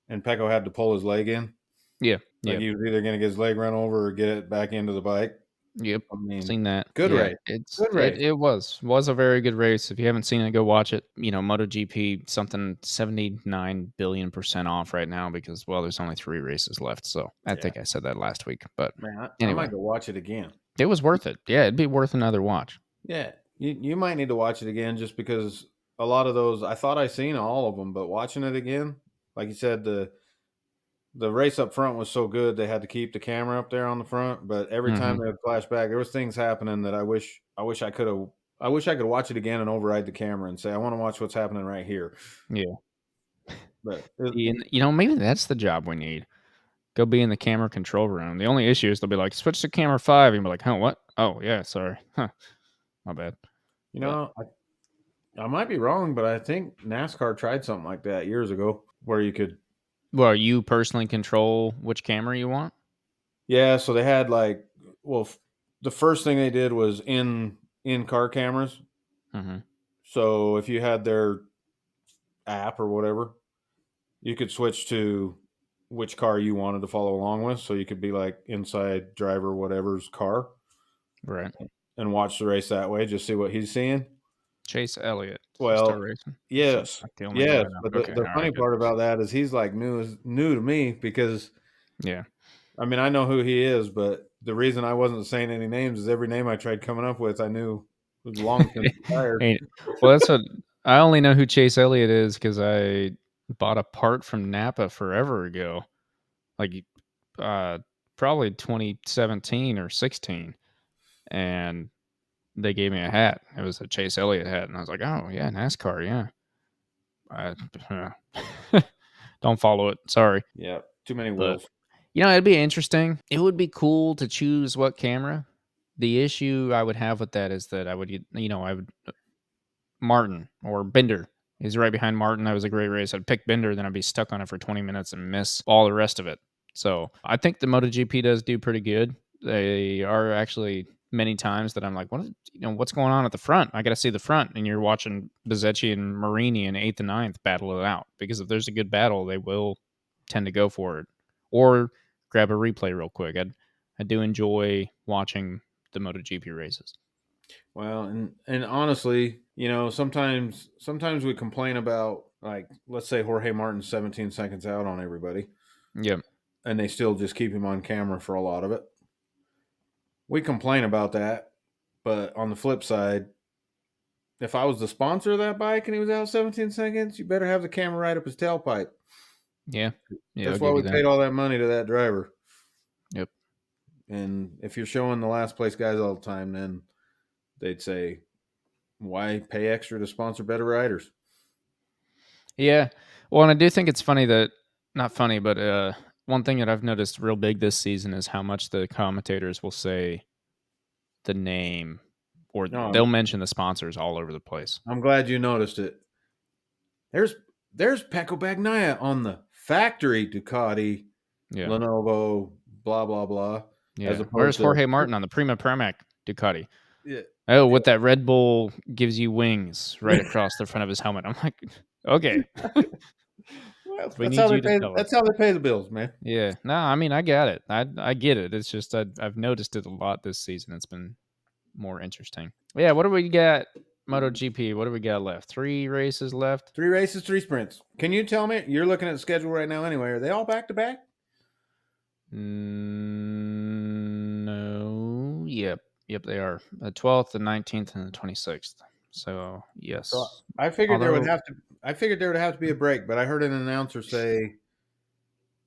and Pecco had to pull his leg in. Yeah. Like he was either going to get his leg run over or get it back into the bike. Yep. I mean, seen that. Good race. Good race. It was a very good race. If you haven't seen it, go watch it. MotoGP, something 79 billion% off right now because, well, there's only 3 races left. So I think I said that last week. But man, anyway, I might go watch it again. It was worth it. Yeah, it'd be worth another watch. Yeah. You might need to watch it again just because a lot of those, I thought I seen all of them, but watching it again, like you said, the race up front was so good they had to keep the camera up there on the front, but every time they would flash back, there was things happening that I wish I could watch it again and override the camera and say I want to watch what's happening right here. Yeah. But maybe that's the job we need. Go be in the camera control room. The only issue is they'll be like, switch to camera 5, and you'll be like, huh, what? Oh yeah, sorry. Huh. My bad. I might be wrong, but I think NASCAR tried something like that years ago where you could. Well, you personally control which camera you want? Yeah, so they had the first thing they did was in-car cameras. Mm-hmm. So if you had their app or whatever, you could switch to which car you wanted to follow along with. So you could be like inside driver whatever's car. Right. And watch the race that way, just see what he's seeing. Chase Elliott. Well, Star Racing. yes, Not the only yes. one I know. But Okay, the all funny right, good. part about that is he's like new to me because Yeah. I mean I know who he is, but the reason I wasn't saying any names is every name I tried coming up with I knew was long since retired. Ain't- well, that's what I only know who Chase Elliott is because I bought a part from Napa forever ago, like probably 2017 or 16, and they gave me a hat. It was a Chase Elliott hat, and I was like, oh yeah, NASCAR, yeah. Don't follow it. Sorry, Yeah, too many but wills. it'd be interesting. It would be cool to choose what camera. The issue I would have with that is that I would Martin or Bender. He's right behind Martin. That was a great race. I'd pick Bender, then I'd be stuck on it for 20 minutes and miss all the rest of it. So I think the MotoGP does do pretty good. They are actually many times that I'm like, what's going on at the front? I got to see the front. And you're watching Bezecchi and Marini in 8th and 9th battle it out. Because if there's a good battle, they will tend to go for it. Or grab a replay real quick. I do enjoy watching the MotoGP races. Well, and honestly, sometimes we complain about like let's say Jorge Martin's 17 seconds out on everybody, Yep. and they still just keep him on camera for a lot of it. We complain about that, but on the flip side, if I was the sponsor of that bike and he was out 17 seconds, you better have the camera right up his tailpipe. Yeah. Yeah, I'll That's why give we you that. paid all that money to that driver. Yep. And if you're showing the last place guys all the time, then they'd say, why pay extra to sponsor better riders? Yeah. Well, and I do think it's funny that, not funny, but one thing that I've noticed real big this season is how much the commentators will say the name or No, they'll mention the sponsors all over the place. I'm glad you noticed it. There's Pecco Bagnaia on the factory Ducati, Yeah. Lenovo, blah blah blah. As Yeah. Where's opposed to Jorge Martin on the Prima Pramac Ducati? yeah, Oh, with that Red Bull gives you wings right across the front of his helmet. I'm like, okay. well, We need you to tell us. that's how they pay the bills, man. Yeah. No, I mean, I got it. I get it. It's just I've noticed it a lot this season. It's been more interesting. Yeah, what do we got? MotoGP, what do we got left? 3 races left. 3 races, 3 sprints. Can you tell me? You're looking at the schedule right now anyway. Are they all back to back? No. Yep, they are. The 12th, the 19th, and the 26th. So, So yes. I figured Although, there would have to be a break, but I heard an announcer say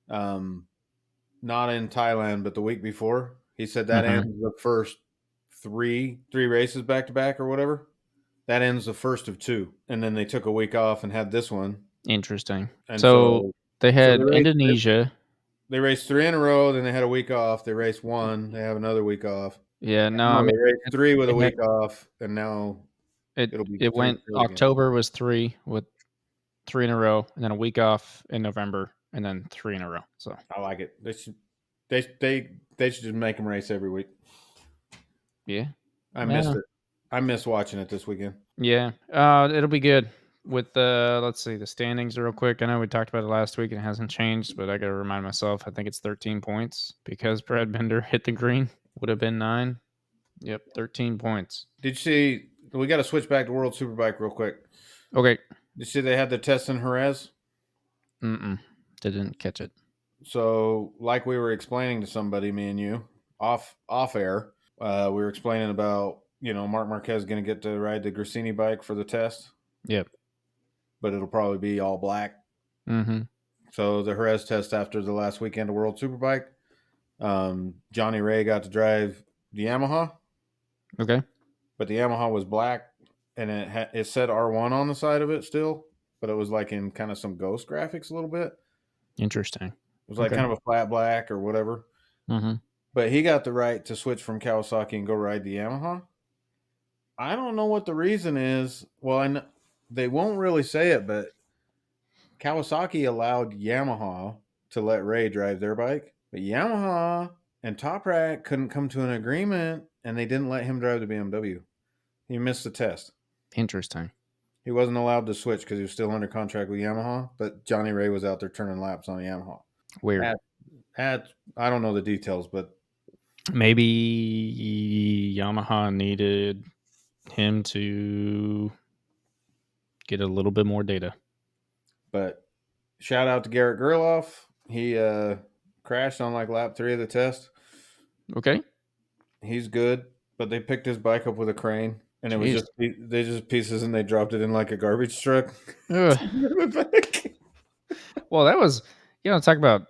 not in Thailand, but the week before. He said that mhm, ends the first three races back to back or whatever. That ends the first of 2, and then they took a week off and had this one. interesting. And So, they so had Indonesia. they raced 3 in a row, then they had a week off. They raced 1, they have another week off. Yeah, no, I No, mean, they raced 3 with a they had week off, and now it'll be it 3 went straight again. October was 3 with 3 in a row, and then a week off in November, and then 3 in a row. So, I like it. They should just make them race every week. yeah. I missed it. I miss watching it this weekend. Yeah, it'll be good. With let's see the standings real quick. I know we talked about it last week and it hasn't changed, but I got to remind myself. I think it's 13 points because Brad Bender hit the green. Would have been 9. Yep, 13 points. Did you see? We got to switch back to World Superbike real quick. Okay. Did you see they had the test in Jerez? Didn't catch it. So, like we were explaining to somebody, me and you, off air, we were explaining about Marc Marquez going to get to ride the Grassini bike for the test. Yep. But it'll probably be all black. Mm-hmm. So the Jerez test after the last weekend of World Superbike, Johnny Ray got to drive the Yamaha. Okay. But the Yamaha was black, and it said R1 on the side of it still, but it was like in kind of some ghost graphics a little bit. Interesting. It was like kind of a flat black or whatever. Mm-hmm. But he got the right to switch from Kawasaki and go ride the Yamaha. I don't know what the reason is. Well, I know they won't really say it, but Kawasaki allowed Yamaha to let Ray drive their bike, but Yamaha and Toprak couldn't come to an agreement, and they didn't let him drive the BMW. He missed the test. Interesting. He wasn't allowed to switch because he was still under contract with Yamaha, but Johnny Ray was out there turning laps on a Yamaha. Weird. I don't know the details, but maybe Yamaha needed him to Get a little bit more data. But shout out to Garrett Gerloff. He crashed on like lap 3 of the test. Okay. He's good, but they picked his bike up with a crane, and it was Jeez. just pieces, and they dropped it in like a garbage truck. Ugh. Well, that was, talk about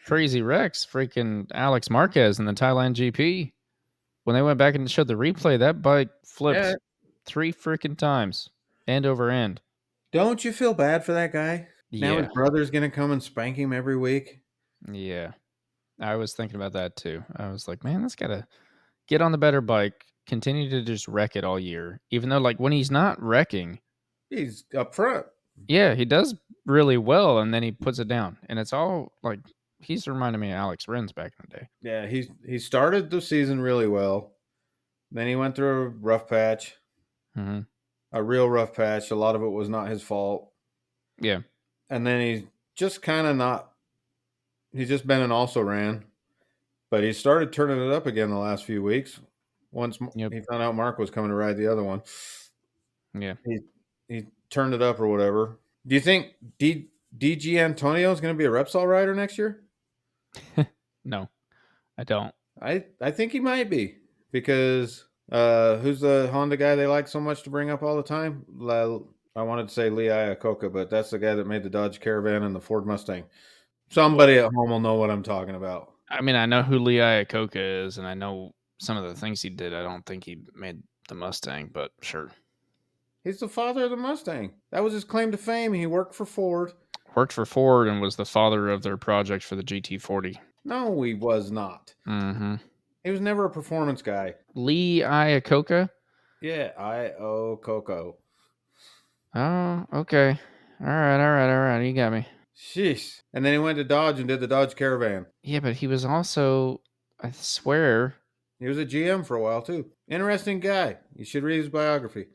crazy wrecks. Freaking Alex Marquez in the Thailand GP. When they went back and showed the replay, that bike flipped Yeah. 3 freaking times, end over end. Don't you feel bad for that guy? Now Yeah. his brother's gonna come and spank him every week. Yeah. I was thinking about that too. I was like, man, that's gotta get on the better bike, continue to just wreck it all year. Even though, like, when he's not wrecking, He's up front. yeah, he does really well, and then he puts it down. And it's all like he's reminding me of Alex Rins back in the day. Yeah, he started the season really well. Then he went through a rough patch, Mm-hmm. a real rough patch. A lot of it was not his fault. Yeah. And then he's just kind of not. He's just been an also ran, but he started turning it up again the last few weeks. Once Yep. he found out Mark was coming to ride the other one, Yeah. he turned it up or whatever. Do you think DG Antonio is going to be a Repsol rider next year? No, I don't. I think he might be, because who's the Honda guy they like so much to bring up all the time? I wanted to say Lee Iacocca, but that's the guy that made the Dodge Caravan and the Ford Mustang. Somebody at home will know what I'm talking about. I mean, I know who Lee Iacocca is, and I know some of the things he did. I don't think he made the Mustang, but sure. He's the father of the Mustang. That was his claim to fame. He worked for Ford. Worked for Ford and was the father of their project for the GT40. No, he was not. Mm-hmm. He was never a performance guy. Lee Iacocca? Yeah, Coco. Oh, okay. All right. You got me. Sheesh. And then he went to Dodge and did the Dodge Caravan. Yeah, but he was also, I swear. He was a GM for a while, too. Interesting guy. You should read his biography.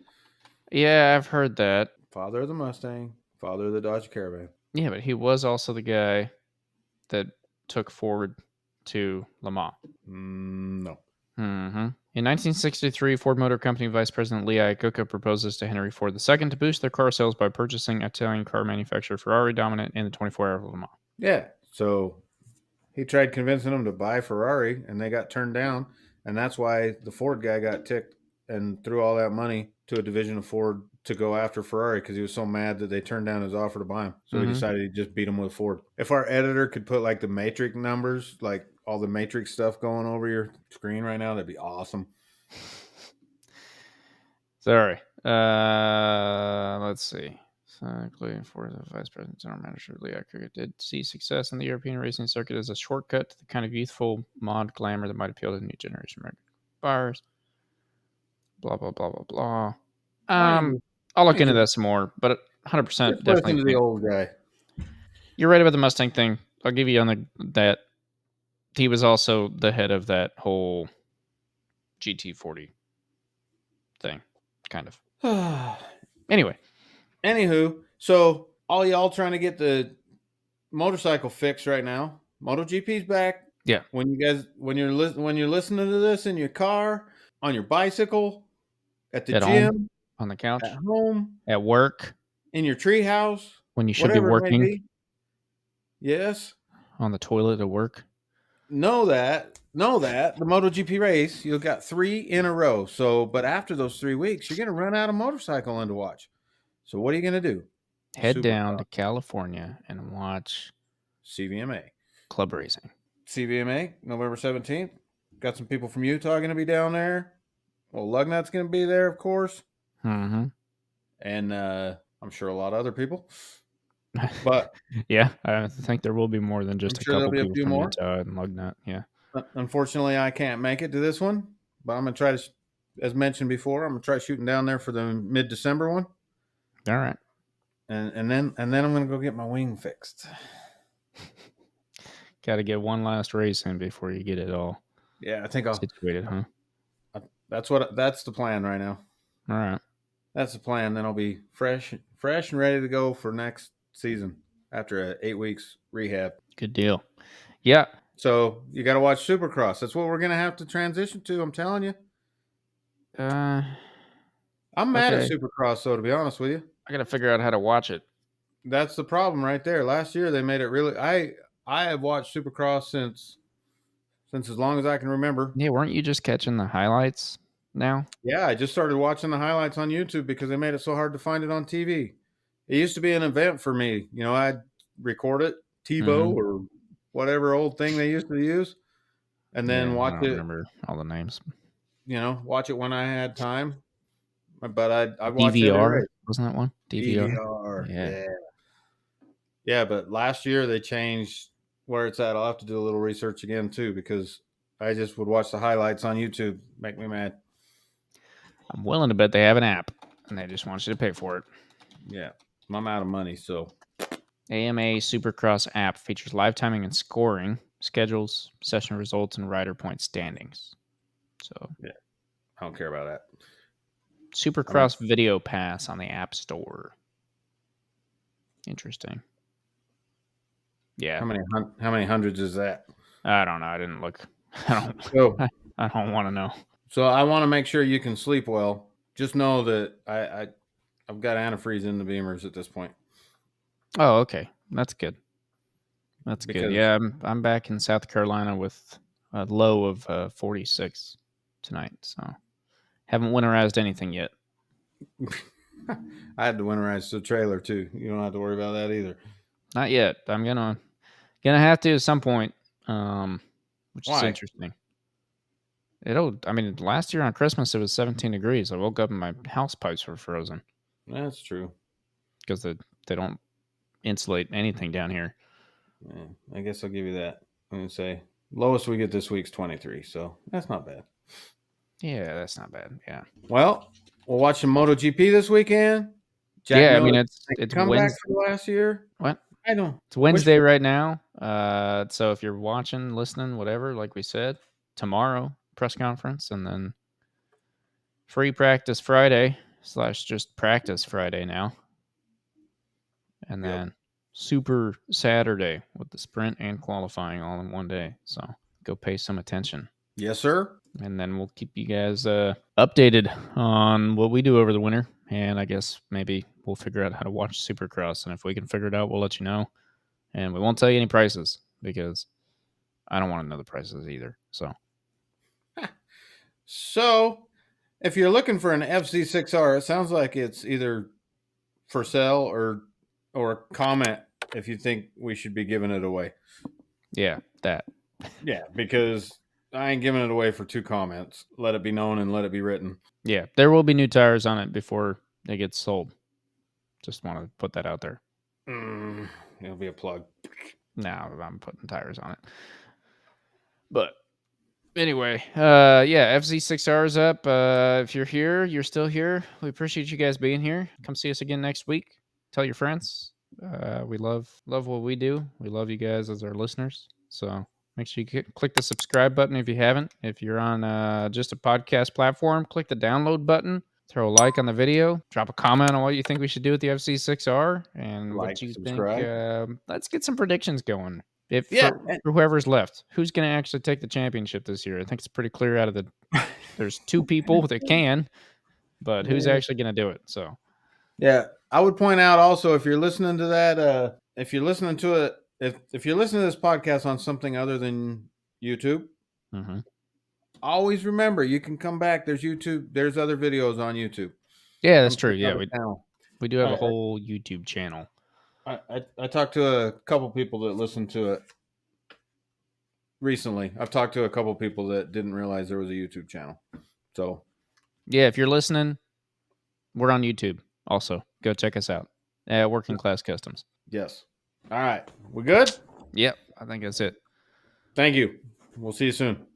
Yeah, I've heard that. Father of the Mustang, father of the Dodge Caravan. Yeah, but he was also the guy that took Ford to Le Mans. No. Mm-hmm. In 1963, Ford Motor Company Vice President Lee Iacocca proposes to Henry Ford II to boost their car sales by purchasing Italian car manufacturer Ferrari, dominant in the 24 Hour of Le Mans. Yeah, so he tried convincing them to buy Ferrari, and they got turned down, and that's why the Ford guy got ticked and threw all that money to a division of Ford to go after Ferrari, because he was so mad that they turned down his offer to buy him. So he decided he'd just beat him with Ford. If our editor could put like the matrix numbers, like all the matrix stuff going over your screen right now, that'd be awesome. Sorry. Let's see. Exactly. For the Vice President General Manager, Lee Iacocca did see success in the European racing circuit as a shortcut to the kind of youthful mod glamour that might appeal to the new generation American buyers. Blah blah blah blah blah. I'll look into that some more, but 100% definitely. Listen to the old guy. You're right about the Mustang thing. I'll give you on that. He was also the head of that whole GT40 thing, kind of. Anyway. Anywho, so all y'all trying to get the motorcycle fixed right now. MotoGP's back. Yeah. When you're listening to this in your car, on your bicycle, at the gym, home, on the couch, at home, at work, in your treehouse, when you should be working. Yes. On the toilet at work. Know that the MotoGP race, you've got 3 in a row. So, but after those 3 weeks, you're going to run out of motorcycle to watch. So what are you going to do? Head down to California and watch CVMA. Club racing. CVMA, November 17th. Got some people from Utah going to be down there. Well, Lugnut's going to be there, of course. Mm-hmm. And I'm sure a lot of other people. But yeah, I think there will be more than just a couple people from more. Utah and Lugnut. Yeah. Unfortunately, I can't make it to this one, but I'm going to try to, as mentioned before, I'm going to try shooting down there for the mid-December one. All right. And then I'm going to go get my wing fixed. Got to get one last race in before you get it all. Yeah, I think I'll situated, huh? That's the plan right now. All right. That's the plan. Then I'll be fresh and ready to go for next season after 8 weeks rehab. Good deal. Yeah. So you got to watch Supercross. That's what we're going to have to transition to. I'm telling you. I'm mad at Supercross, though, to be honest with you. I got to figure out how to watch it. That's the problem right there. Last year they made it really. I have watched Supercross since as long as I can remember. Yeah, weren't you just catching the highlights now? Yeah, I just started watching the highlights on YouTube because they made it so hard to find it on TV. It used to be an event for me. You know, I'd record it, TiVo or whatever old thing they used to use, and then I watch don't it. remember all the names. You know, watch it when I had time. But I watched every DVR, race. wasn't that one? DVR. DVR, yeah. But last year they changed where it's at. I'll have to do a little research again too because I just would watch the highlights on YouTube. Make me mad. I'm willing to bet they have an app, and they just want you to pay for it. Yeah, I'm out of money, so. AMA Supercross app features live timing and scoring, schedules, session results, and rider point standings. So, yeah, I don't care about that. Supercross Video Pass on the App Store. Interesting. Yeah. How many hundreds is that? I don't know. I didn't look. I don't want to know. So I want to make sure you can sleep well. Just know that I've got antifreeze in the Beamers at this point. Oh, okay. That's good. That's good. Yeah, I'm back in South Carolina with a low of 46 tonight. So haven't winterized anything yet. I had to winterize the trailer too. You don't have to worry about that either. Not yet. I'm gonna have to at some point. Which is interesting. I mean, last year on Christmas it was 17 degrees. I woke up and my house pipes were frozen. That's true. Because they don't insulate anything down here. Yeah, I guess I'll give you that. I'm gonna say lowest we get this week's 23, so that's not bad. Yeah, that's not bad. Yeah. Well, we'll watch some MotoGP this weekend. Jack Miller, I mean it's comeback for last year. What? I don't. It's Wednesday right now. So if you're watching, listening, whatever, like we said, tomorrow press conference, and then free practice Friday / just practice Friday now, and then Super Saturday with the sprint and qualifying all in one day. So go pay some attention. Yes, sir. And then we'll keep you guys updated on what we do over the winter. And I guess maybe we'll figure out how to watch Supercross. And if we can figure it out, we'll let you know. And we won't tell you any prices because I don't want to know the prices either. So if you're looking for an FC6R, it sounds like it's either for sale or comment if you think we should be giving it away. Yeah, that. Yeah, because I ain't giving it away for 2 comments. Let it be known and let it be written. Yeah, there will be new tires on it before it gets sold. Just want to put that out there. It'll be a plug. No, I'm putting tires on it. But anyway, yeah, FZ6R's up. If you're here, you're still here. We appreciate you guys being here. Come see us again next week. Tell your friends. We love what we do. We love you guys as our listeners. So make sure you click the subscribe button if you haven't. If you're on just a podcast platform, click the download button. Throw a like on the video. Drop a comment on what you think we should do with the FC6R and what you think. Let's get some predictions going. For whoever's left, who's going to actually take the championship this year? I think it's pretty clear out of there's 2 people that can, but who's actually going to do it? So, yeah, I would point out also if you're listening to that, if you're listening to it, if you're listening to this podcast on something other than YouTube, always remember you can come back. There's YouTube. There's other videos on YouTube. Yeah, that's true. Yeah, we do have a whole YouTube channel. I talked to a couple people that listened to it recently. I've talked to a couple people that didn't realize there was a YouTube channel. So, yeah, if you're listening, we're on YouTube. Also, go check us out at Working Class Customs. Yes. All right. We good? Yep. I think that's it. Thank you. We'll see you soon.